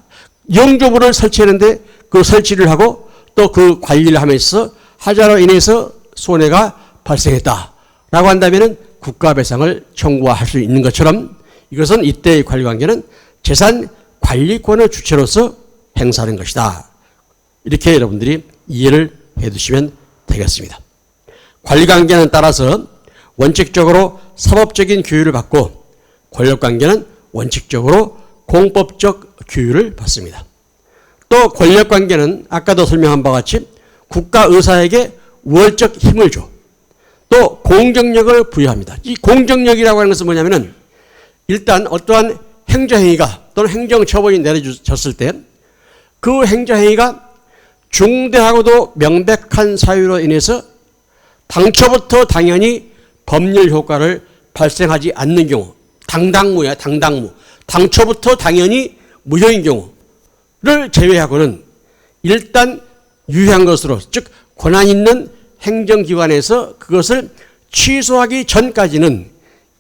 영조물을 설치하는데 그 설치를 하고 또 그 관리를 하면서 하자로 인해서 손해가 발생했다라고 한다면 국가배상을 청구할 수 있는 것처럼, 이것은 이때의 관리관계는 재산관리권의 주체로서 행사하는 것이다. 이렇게 여러분들이 이해를 해두시면 되겠습니다. 관리관계는 따라서 원칙적으로 사법적인 규율을 받고, 권력관계는 원칙적으로 공법적 규율을 받습니다. 또 권력관계는 아까도 설명한 바와 같이 국가의사에게 우월적 힘을 줘, 또 공정력을 부여합니다. 이 공정력이라고 하는 것은 뭐냐면은, 일단 어떠한 행정행위가 또는 행정처벌이 내려졌을 때 그 행정행위가 중대하고도 명백한 사유로 인해서 당초부터 당연히 법률 효과를 발생하지 않는 경우, 당당무야, 당당무. 당초부터 당연히 무효인 경우를 제외하고는 일단 유효한 것으로, 즉 권한 있는 행정기관에서 그것을 취소하기 전까지는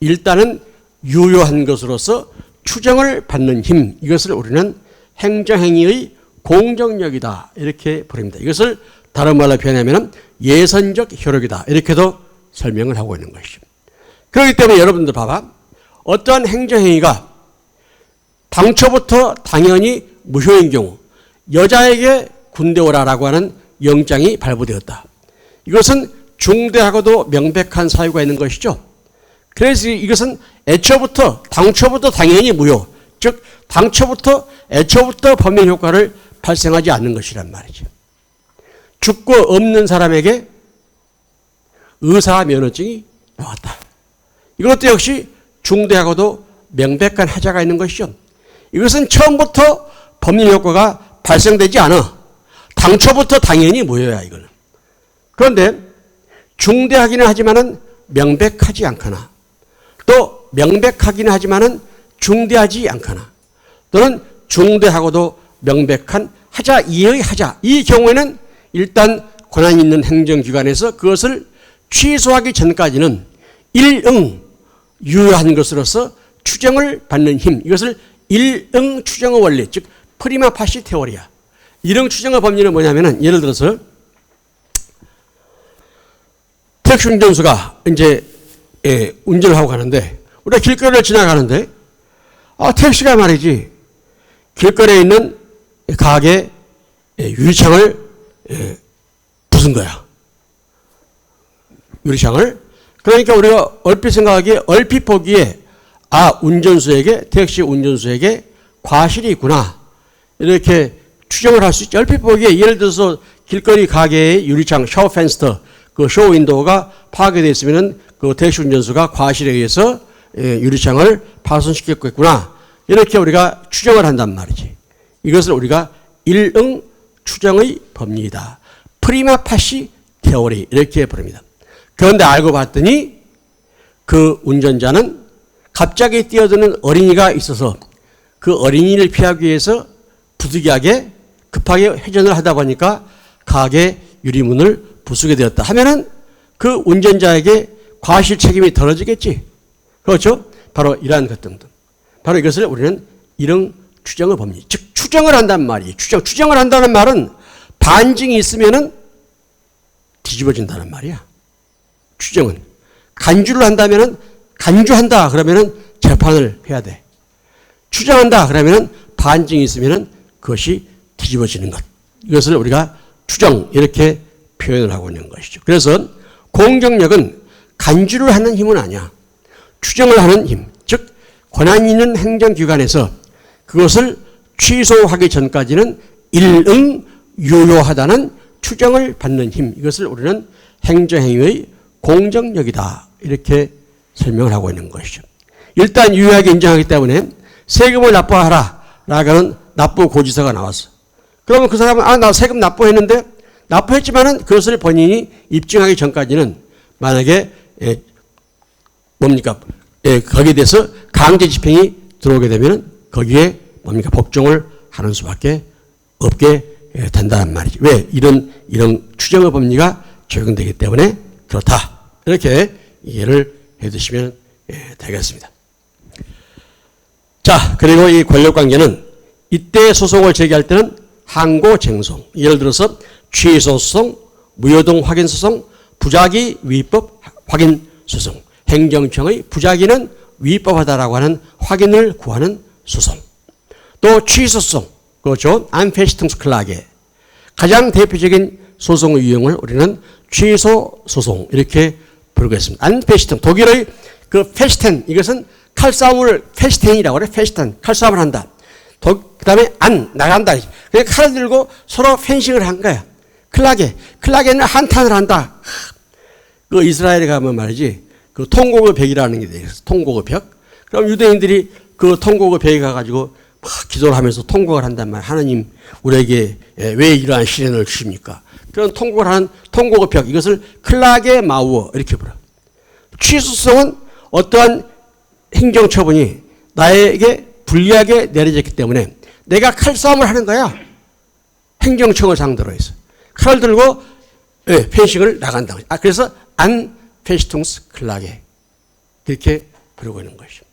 일단은 유효한 것으로서 추정을 받는 힘, 이것을 우리는 행정행위의 공정력이다, 이렇게 부릅니다. 이것을 다른 말로 표현하면 예선적 효력이다, 이렇게도 설명을 하고 있는 것이죠. 그렇기 때문에 여러분들 봐봐, 어떠한 행정행위가 당초부터 당연히 무효인 경우, 여자에게 군대 오라라고 하는 영장이 발부되었다. 이것은 중대하고도 명백한 사유가 있는 것이죠. 그래서 이것은 애초부터, 당초부터 당연히 무효, 즉 당초부터, 애초부터 법률 효과를 발생하지 않는 것이란 말이죠. 죽고 없는 사람에게 의사 면허증이 나왔다. 이것도 역시 중대하고도 명백한 하자가 있는 것이죠. 이것은 처음부터 법률 효과가 발생되지 않아. 당초부터 당연히 무효야, 이거는. 그런데 중대하기는 하지만은 명백하지 않거나, 또 명백하기는 하지만은 중대하지 않거나, 또는 중대하고도 명백한 하자 이의 하자, 이 경우에는 일단 권한 있는 행정기관에서 그것을 취소하기 전까지는 일응 유효한 것으로서 추정을 받는 힘, 이것을 일응 추정의 원리, 즉 프리마 파시 테오리야. 일응 추정의 법리는 뭐냐면은, 예를 들어서 택시 운전수가 이제 운전을 하고 가는데, 우리가 길거리를 지나가는데 택시가 말이지 길거리에 있는 가게 유리창을 부순 거야. 유리창을. 그러니까 우리가 얼핏 생각하기에, 얼핏 보기에 운전수에게, 택시 운전수에게 과실이 있구나, 이렇게 추정을 할 수 있죠. 얼핏 보기에 예를 들어서 길거리 가게의 유리창, 샤워 펜스터, 그 쇼 윈도우가 파괴되어 있으면은 그 택시 운전수가 과실에 의해서 유리창을 파손시켰겠구나, 이렇게 우리가 추정을 한단 말이지. 이것을 우리가 일응 추정의 법리이다. 프리마 파시 테오리 이렇게 부릅니다. 그런데 알고 봤더니 그 운전자는 갑자기 뛰어드는 어린이가 있어서 그 어린이를 피하기 위해서 부득이하게 급하게 회전을 하다 보니까 가게 유리문을 부수게 되었다 하면은 그 운전자에게 과실 책임이 덜어지겠지. 그렇죠? 바로 이러한 것들. 바로 이것을 우리는 일응 추정의 법리. 즉 추정을 한단 말이에요. 추정을 한다는 말은 반증이 있으면은 뒤집어진다는 말이야. 추정은. 간주를 한다면은 간주한다 그러면은 재판을 해야 돼. 추정한다 그러면은 반증이 있으면은 그것이 뒤집어지는 것. 이것을 우리가 추정 이렇게 표현을 하고 있는 것이죠. 그래서 공정력은 간주를 하는 힘은 아니야. 추정을 하는 힘. 즉 권한이 있는 행정기관에서 그것을 취소하기 전까지는 일응 유효하다는 추정을 받는 힘. 이것을 우리는 행정행위의 공정력이다. 이렇게 설명을 하고 있는 것이죠. 일단 유효하게 인정하기 때문에 세금을 납부하라 라고 하는 납부고지서가 나왔어. 그러면 그 사람은 나 세금 납부했는데 납부했지만은 그것을 본인이 입증하기 전까지는 만약에 거기에 대해서 강제 집행이 들어오게 되면 거기에 법정을 하는 수밖에 없게 된다는 말이죠. 왜? 이런 추정의 법리가 적용되기 때문에 그렇다. 이렇게 이해를 해 두시면 되겠습니다. 자, 그리고 이 권력관계는 이때 소송을 제기할 때는 항고쟁송, 예를 들어서 취소소송, 무효동 확인소송, 부작위 위법 확인소송, 행정청의 부작위는 위법하다라고 하는 확인을 구하는 소송, 또 취소소송, 그렇죠? 안페시퉁스클라게 가장 대표적인 소송의 유형을 우리는 취소소송 이렇게 부르고 있습니다. 안페시퉁, 독일의 그 페시텐, 이것은 칼싸움을 페시텐이라고 그래. 페시텐, 칼싸움을 한다. 그 다음에 나간다. 그래서 칼을 들고 서로 펜싱을 한 거야. 클라게는 한탄을 한다. 그 이스라엘에 가면 말이지, 그 통곡의 벽이라는 게 돼요. 통곡의 벽. 그럼 유대인들이 그 통곡의 벽에 가가지고 막 기도를 하면서 통곡을 한단 말이야. 하나님, 우리에게 왜 이러한 시련을 주십니까? 그런 통곡을 하는 통곡의 벽. 이것을 클라게 마우어. 이렇게 불러. 취소성은 어떠한 행정처분이 나에게 불리하게 내려졌기 때문에 내가 칼싸움을 하는 거야. 행정청을 상대로 해서. 칼을 들고 펜싱을 나간다. 그래서 안페시퉁스 클라게 이렇게 부르고 있는 것이죠.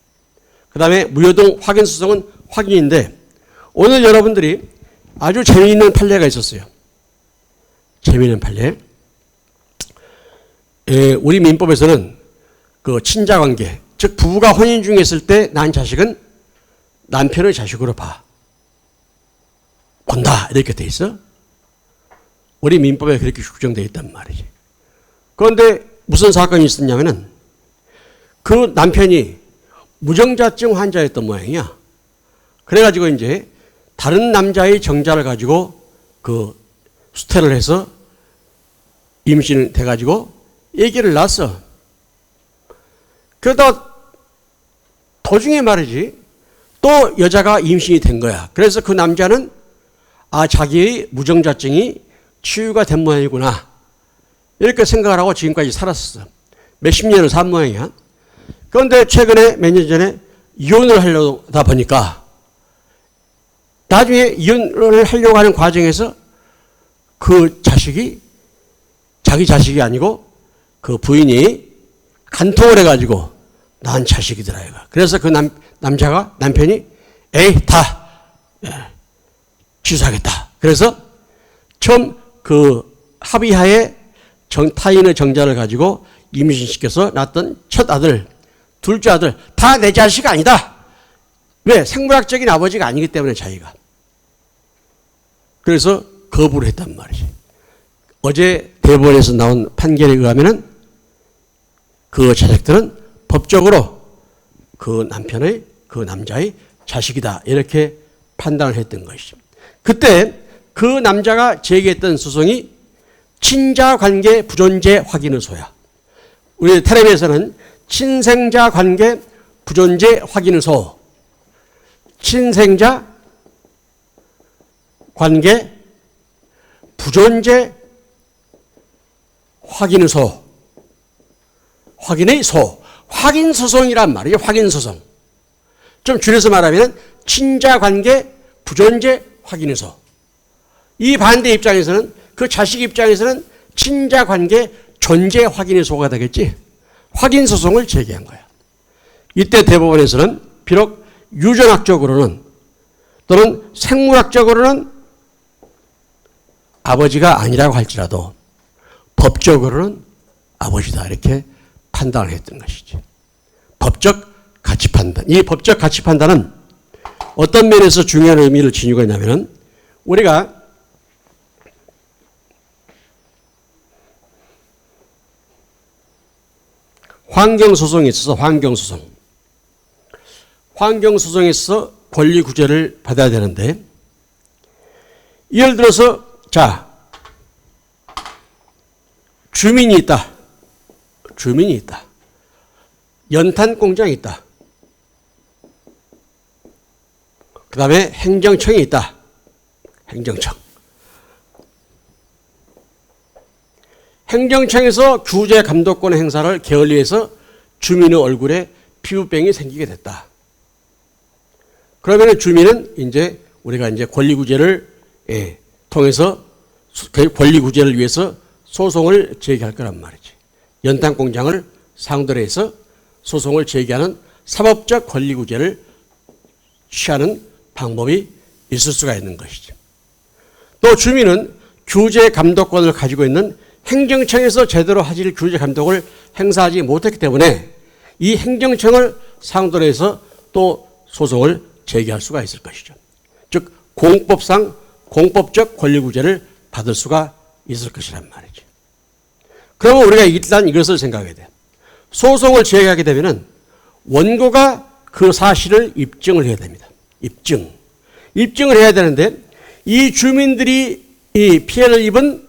그 다음에 무효동 확인소송은 확인인데 오늘 여러분들이 아주 재미있는 판례가 있었어요. 재미있는 판례. 우리 민법에서는 그 친자관계, 즉 부부가 혼인 중에 있을 때 난 자식은 남편의 자식으로 본다 이렇게 돼 있어. 우리 민법에 그렇게 규정되어 있단 말이지. 그런데 무슨 사건이 있었냐면은 그 남편이 무정자증 환자였던 모양이야. 그래가지고 이제 다른 남자의 정자를 가지고 그 수태를 해서 임신을 돼가지고 아기를 낳았어. 그러다 도중에 말이지 또 여자가 임신이 된 거야. 그래서 그 남자는 자기의 무정자증이 치유가 된 모양이구나. 이렇게 생각을 하고 지금까지 살았어. 몇십 년을 산 모양이야. 그런데 최근에 몇 년 전에 이혼을 하려다 보니까 나중에 이혼을 하려고 하는 과정에서 그 자식이 자기 자식이 아니고 그 부인이 간통을 해가지고 낳은 자식이더라. 그래서 그 남편이 다 취소하겠다. 그래서 처음 그 합의하에 타인의 정자를 가지고 임신시켜서 낳았던 첫 아들, 둘째 아들 다 내 자식 아니다. 왜? 생물학적인 아버지가 아니기 때문에 자기가. 그래서 거부를 했단 말이지. 어제 대법원에서 나온 판결에 의하면은 그 자식들은 법적으로 그 남자의 자식이다. 이렇게 판단을 했던 것이죠. 그때 그 남자가 제기했던 소송이 친자관계 부존재 확인의소야. 우리 텔레비에서는 친생자관계 부존재 확인의소. 친생자 관계 부존재 확인소, 확인의 소, 확인소송이란 말이에요. 확인소송. 좀 줄여서 말하면 친자관계 부존재 확인소. 이 반대 입장에서는, 그 자식 입장에서는 친자관계 존재 확인소가 되겠지. 확인소송을 제기한 거야. 이때 대법원에서는 비록 유전학적으로는 또는 생물학적으로는 아버지가 아니라고 할지라도 법적으로는 아버지다, 이렇게 판단을 했던 것이지. 법적 가치 판단. 이 법적 가치 판단은 어떤 면에서 중요한 의미를 지니고 있냐면은, 우리가 환경소송에 있어서 환경소송에 있어서 권리구제를 받아야 되는데, 예를 들어서 자, 주민이 있다. 연탄공장이 있다. 그 다음에 행정청이 있다. 행정청에서 규제 감독권 행사를 게을리해서 주민의 얼굴에 피부병이 생기게 됐다. 그러면 주민은 이제 우리가 이제 권리구제를 통해서 권리구제를 위해서 소송을 제기할 거란 말이지. 연탄공장을 상대로 해서 소송을 제기하는 사법적 권리구제를 취하는 방법이 있을 수가 있는 것이죠. 또 주민은 규제 감독권을 가지고 있는 행정청에서 제대로 하질 규제 감독을 행사하지 못했기 때문에 이 행정청을 상대로 해서 또 소송을 제기할 수가 있을 것이죠. 즉 공법상 공법적 권리구제를 받을 수가 있을 것이란 말이죠. 그러면 우리가 일단 이것을 생각해야 돼요. 소송을 제기하게 되면은 원고가 그 사실을 입증을 해야 됩니다. 입증을 해야 되는데, 이 주민들이 이 피해를 입은,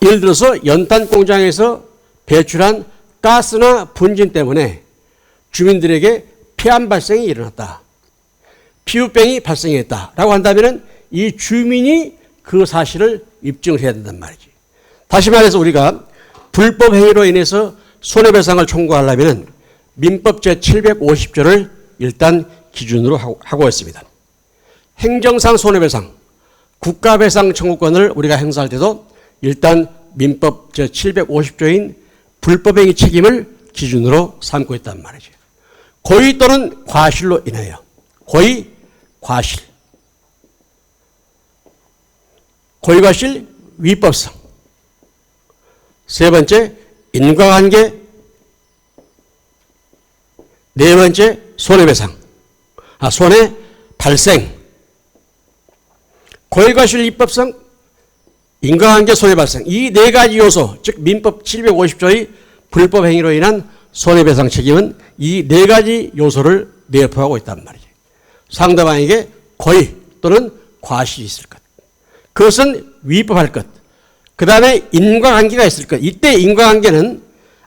예를 들어서 연탄 공장에서 배출한 가스나 분진 때문에 주민들에게 폐암 발생이 일어났다, 피부병이 발생했다라고 한다면 이 주민이 그 사실을 입증을 해야 된단 말이지. 다시 말해서 우리가 불법 행위로 인해서 손해배상을 청구하려면 민법 제750조를 일단 기준으로 하고 있습니다. 행정상 손해배상, 국가배상 청구권을 우리가 행사할 때도 일단 민법 제750조인 불법행위 책임을 기준으로 삼고 있단 말이죠. 고의 또는 과실로 인하여, 고의, 과실, 고의, 과실, 위법성. 세 번째, 인과관계. 네 번째, 손해배상. 손해 발생. 고의, 과실, 위법성, 인과관계, 손해 발생. 이 네 가지 요소, 즉 민법 750조의 불법 행위로 인한 손해배상 책임은 이 네 가지 요소를 내포하고 있단 말이죠. 상대방에게 고의 또는 과실이 있을 것, 그것은 위법할 것, 그 다음에 인과관계가 있을 것. 이때 인과관계는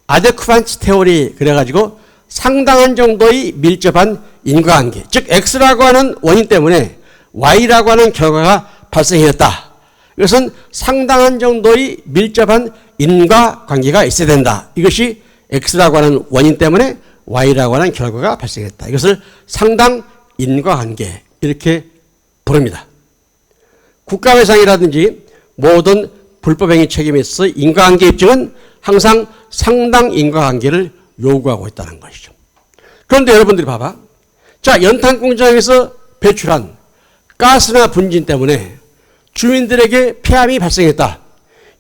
아데쿠반츠 테오리 그래가지고 상당한 정도의 밀접한 인과관계, 즉 X라고 하는 원인 때문에 Y라고 하는 결과가 발생했다. 이것은 상당한 정도의 밀접한 인과관계가 있어야 된다. 이것이 X라고 하는 원인 때문에 Y라고 하는 결과가 발생했다. 이것을 상당 인과관계 이렇게 부릅니다. 국가배상이라든지 모든 불법행위 책임에 있어서 인과관계 입증은 항상 상당 인과관계를 요구하고 있다는 것이죠. 그런데 여러분들이 봐봐. 자, 연탄공장에서 배출한 가스나 분진 때문에 주민들에게 폐암이 발생했다.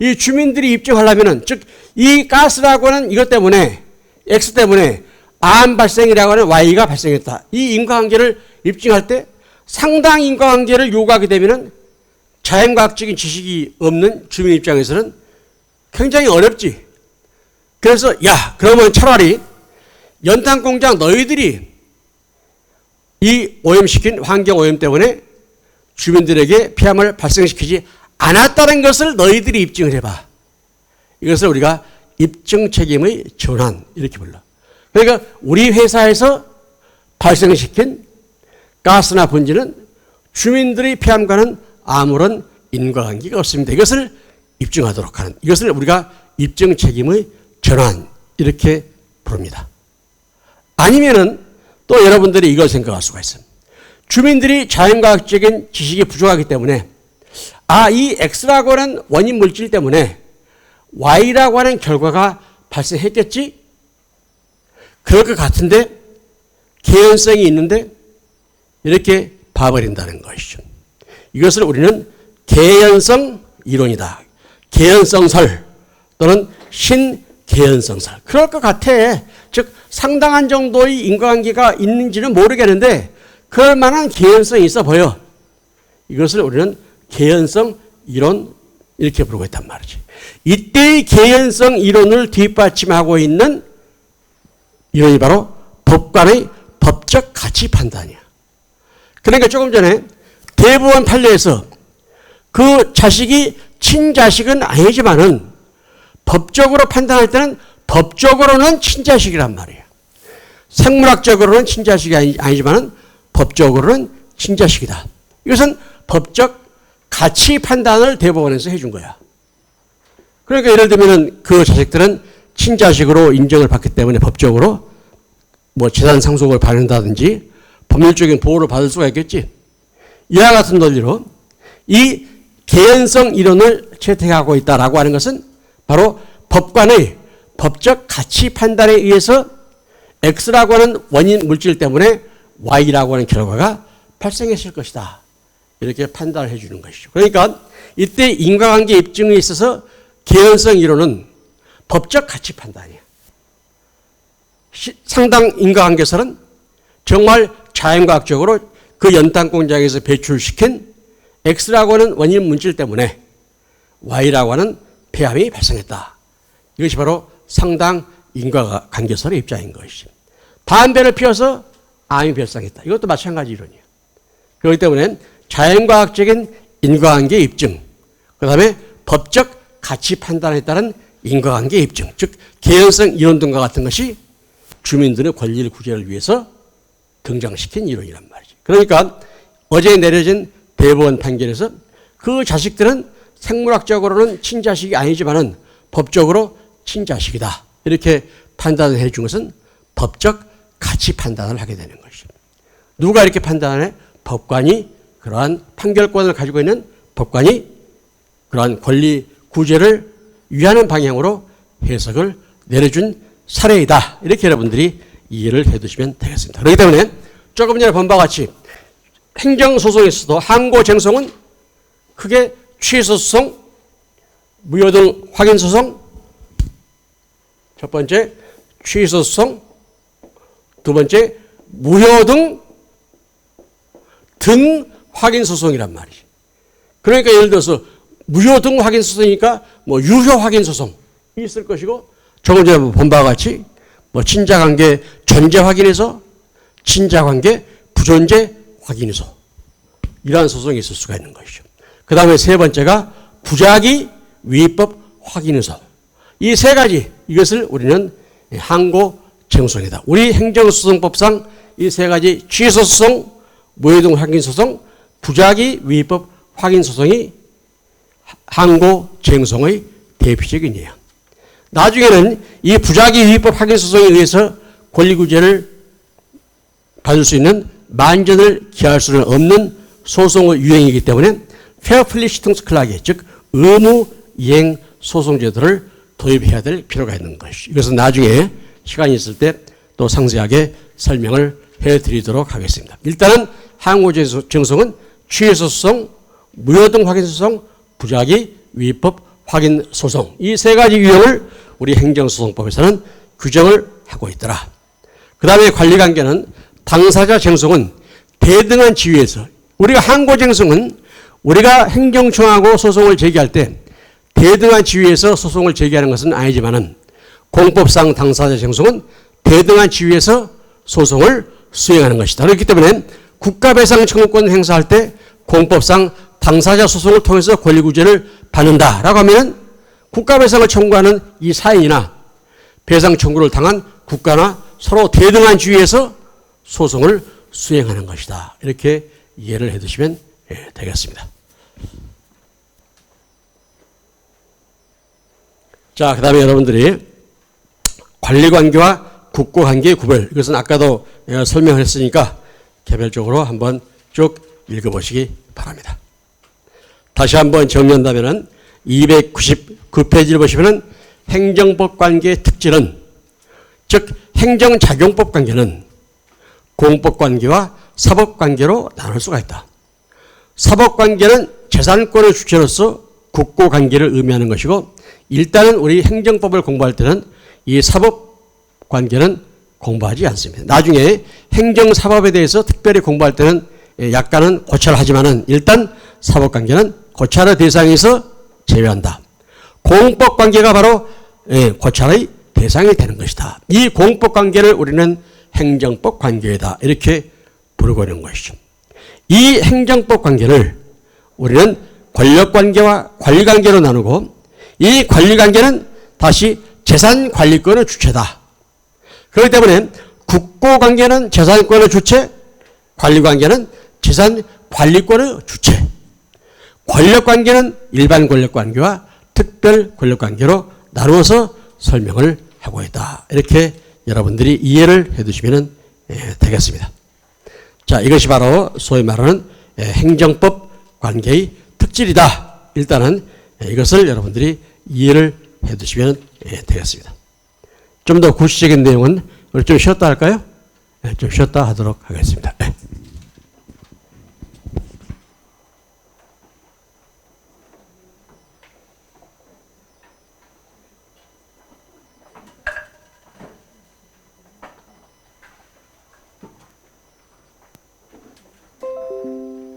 이 주민들이 입증하려면은, 즉, 이 가스라고 하는 이것 때문에, X 때문에 암 발생이라고 하는 Y가 발생했다. 이 인과관계를 입증할 때 상당 인과관계를 요구하게 되면은 자연과학적인 지식이 없는 주민 입장에서는 굉장히 어렵지. 그래서, 야, 그러면 차라리 연탄공장 너희들이 이 오염시킨 환경오염 때문에 주민들에게 폐암을 발생시키지 않았다는 것을 너희들이 입증을 해봐. 이것을 우리가 입증 책임의 전환 이렇게 불러. 그러니까 우리 회사에서 발생시킨 가스나 분진은 주민들의 폐암과는 아무런 인과관계가 없습니다. 이것을 입증하도록 하는, 이것을 우리가 입증 책임의 전환 이렇게 부릅니다. 아니면은 또 여러분들이 이걸 생각할 수가 있습니다. 주민들이 자연과학적인 지식이 부족하기 때문에 이 X라고 하는 원인 물질 때문에 Y라고 하는 결과가 발생했겠지? 그럴 것 같은데 개연성이 있는데 이렇게 봐버린다는 것이죠. 이것을 우리는 개연성 이론이다. 개연성설 또는 신개연성설. 그럴 것 같아. 즉 상당한 정도의 인과관계가 있는지는 모르겠는데 그럴 만한 개연성이 있어 보여. 이것을 우리는 개연성 이론 이렇게 부르고 있단 말이지. 이때의 개연성 이론을 뒷받침하고 있는 이론이 바로 법관의 법적 가치 판단이야. 그러니까 조금 전에 대법원 판례에서 그 자식이 친자식은 아니지만은 법적으로 판단할 때는 법적으로는 친자식이란 말이에요. 생물학적으로는 친자식이 아니지만은 법적으로는 친자식이다. 이것은 법적 가치 판단을 대법원에서 해준 거야. 그러니까 예를 들면 그 자식들은 친자식으로 인정을 받기 때문에 법적으로 재산 상속을 받는다든지 법률적인 보호를 받을 수가 있겠지. 이와 같은 논리로 이 개연성 이론을 채택하고 있다라고 하는 것은 바로 법관의 법적 가치 판단에 의해서 X라고 하는 원인 물질 때문에 Y라고 하는 결과가 발생했을 것이다. 이렇게 판단을 해주는 것이죠. 그러니까 이때 인과관계 입증에 있어서 개연성 이론은 법적 가치 판단이야. 상당 인과관계설은 정말 자연과학적으로 그 연탄 공장에서 배출시킨 X라고 하는 원인 물질 때문에 Y라고 하는 폐암이 발생했다. 이것이 바로 상당 인과관계설의 입장인 것이죠. 담배를 피워서 암이 발생했다. 이것도 마찬가지 이론이에요. 그렇기 때문에 자연과학적인 인과관계 입증, 그 다음에 법적 가치 판단에 따른 인과관계 입증, 즉 개연성 이론 등과 같은 것이 주민들의 권리를 구제를 위해서 등장시킨 이론이란 말이죠. 그러니까 어제 내려진 대법원 판결에서 그 자식들은 생물학적으로는 친자식이 아니지만은 법적으로 친자식이다. 이렇게 판단을 해준 것은 법적 가치 판단을 하게 되는 것이죠. 누가 이렇게 판단해? 법관이 그러한 판결권을 가지고 있는 법관이 그러한 권리 구제를 위하는 방향으로 해석을 내려준 사례이다. 이렇게 여러분들이 이해를 해두시면 되겠습니다. 그렇기 때문에 조금 전에 본 바와 같이 행정소송에서도 항고쟁송은 크게 취소소송, 무효등 확인소송, 첫 번째 취소소송, 두 번째 무효등 등 확인소송이란 말이지. 그러니까 예를 들어서 무효등 확인소송이니까 유효 확인소송이 있을 것이고 조금 전에 본 바와 같이 친자관계 전제 확인해서 친자관계 부존재 확인해서 이러한 소송이 있을 수가 있는 것이죠. 그 다음에 세 번째가 부작위 위법 확인해서 이 세 가지 이것을 우리는 항고쟁송이다. 우리 행정소송법상 이 세 가지 취소소송, 무효등 확인소송, 부작위 위법 확인소송이 항고쟁송의 대표적인 예요. 나중에는 이 부작위 위법 확인소송에 의해서 권리구제를 받을 수 있는 만전을 기할 수는 없는 소송의 유형이기 때문에 페어플리시퉁스클라게 즉 의무 이행 소송제도를 도입해야 될 필요가 있는 것이죠. 이것은 나중에 시간이 있을 때 또 상세하게 설명을 해드리도록 하겠습니다. 일단은 항고쟁송은 취소소송, 무효등 확인소송, 부작위 위법 확인소송 이 세 가지 유형을 우리 행정소송법에서는 규정을 하고 있더라. 그 다음에 관리관계는 당사자 쟁송은 대등한 지위에서 우리가 항고쟁송은 우리가 행정청하고 소송을 제기할 때 대등한 지위에서 소송을 제기하는 것은 아니지만은 공법상 당사자 쟁송은 대등한 지위에서 소송을 수행하는 것이다. 그렇기 때문에 국가배상 청구권 행사할 때 공법상 당사자 소송을 통해서 권리구제를 받는다라고 하면 국가배상을 청구하는 이 사인이나 배상 청구를 당한 국가나 서로 대등한 지위에서 소송을 수행하는 것이다. 이렇게 이해를 해두시면 되겠습니다. 자, 그 다음에 여러분들이 관리관계와 국고관계의 구별, 이것은 아까도 설명을 했으니까 개별적으로 한번 쭉 읽어보시기 바랍니다. 다시 한번 정리한다면 299페이지를 보시면 행정법 관계의 특질은, 즉 행정작용법 관계는 공법관계와 사법관계로 나눌 수가 있다. 사법관계는 재산권의 주체로서 국고관계를 의미하는 것이고, 일단은 우리 행정법을 공부할 때는 이 사법관계는 공부하지 않습니다. 나중에 행정사법에 대해서 특별히 공부할 때는 약간은 고찰을 하지만은 일단 사법관계는 고찰의 대상에서 제외한다. 공법관계가 바로 고찰의 대상이 되는 것이다. 이 공법관계를 우리는 행정법 관계이다, 이렇게 부르고 있는 것이죠. 이 행정법 관계를 우리는 권력관계와 관리관계로 나누고, 이 관리관계는 다시 재산관리권의 주체다. 그렇기 때문에 국고관계는 재산권의 주체, 관리관계는 재산관리권의 주체, 권력관계는 일반 권력관계와 특별 권력관계로 나누어서 설명을 하고 있다. 이렇게 여러분들이 이해를 해두시면 되겠습니다. 자, 이것이 바로 소위 말하는 행정법 관계의 특질이다. 일단은 이것을 여러분들이 이해를 해두시면 되겠습니다. 좀 더 구체적인 내용은 우리 좀 쉬었다 할까요? 좀 쉬었다 하도록 하겠습니다.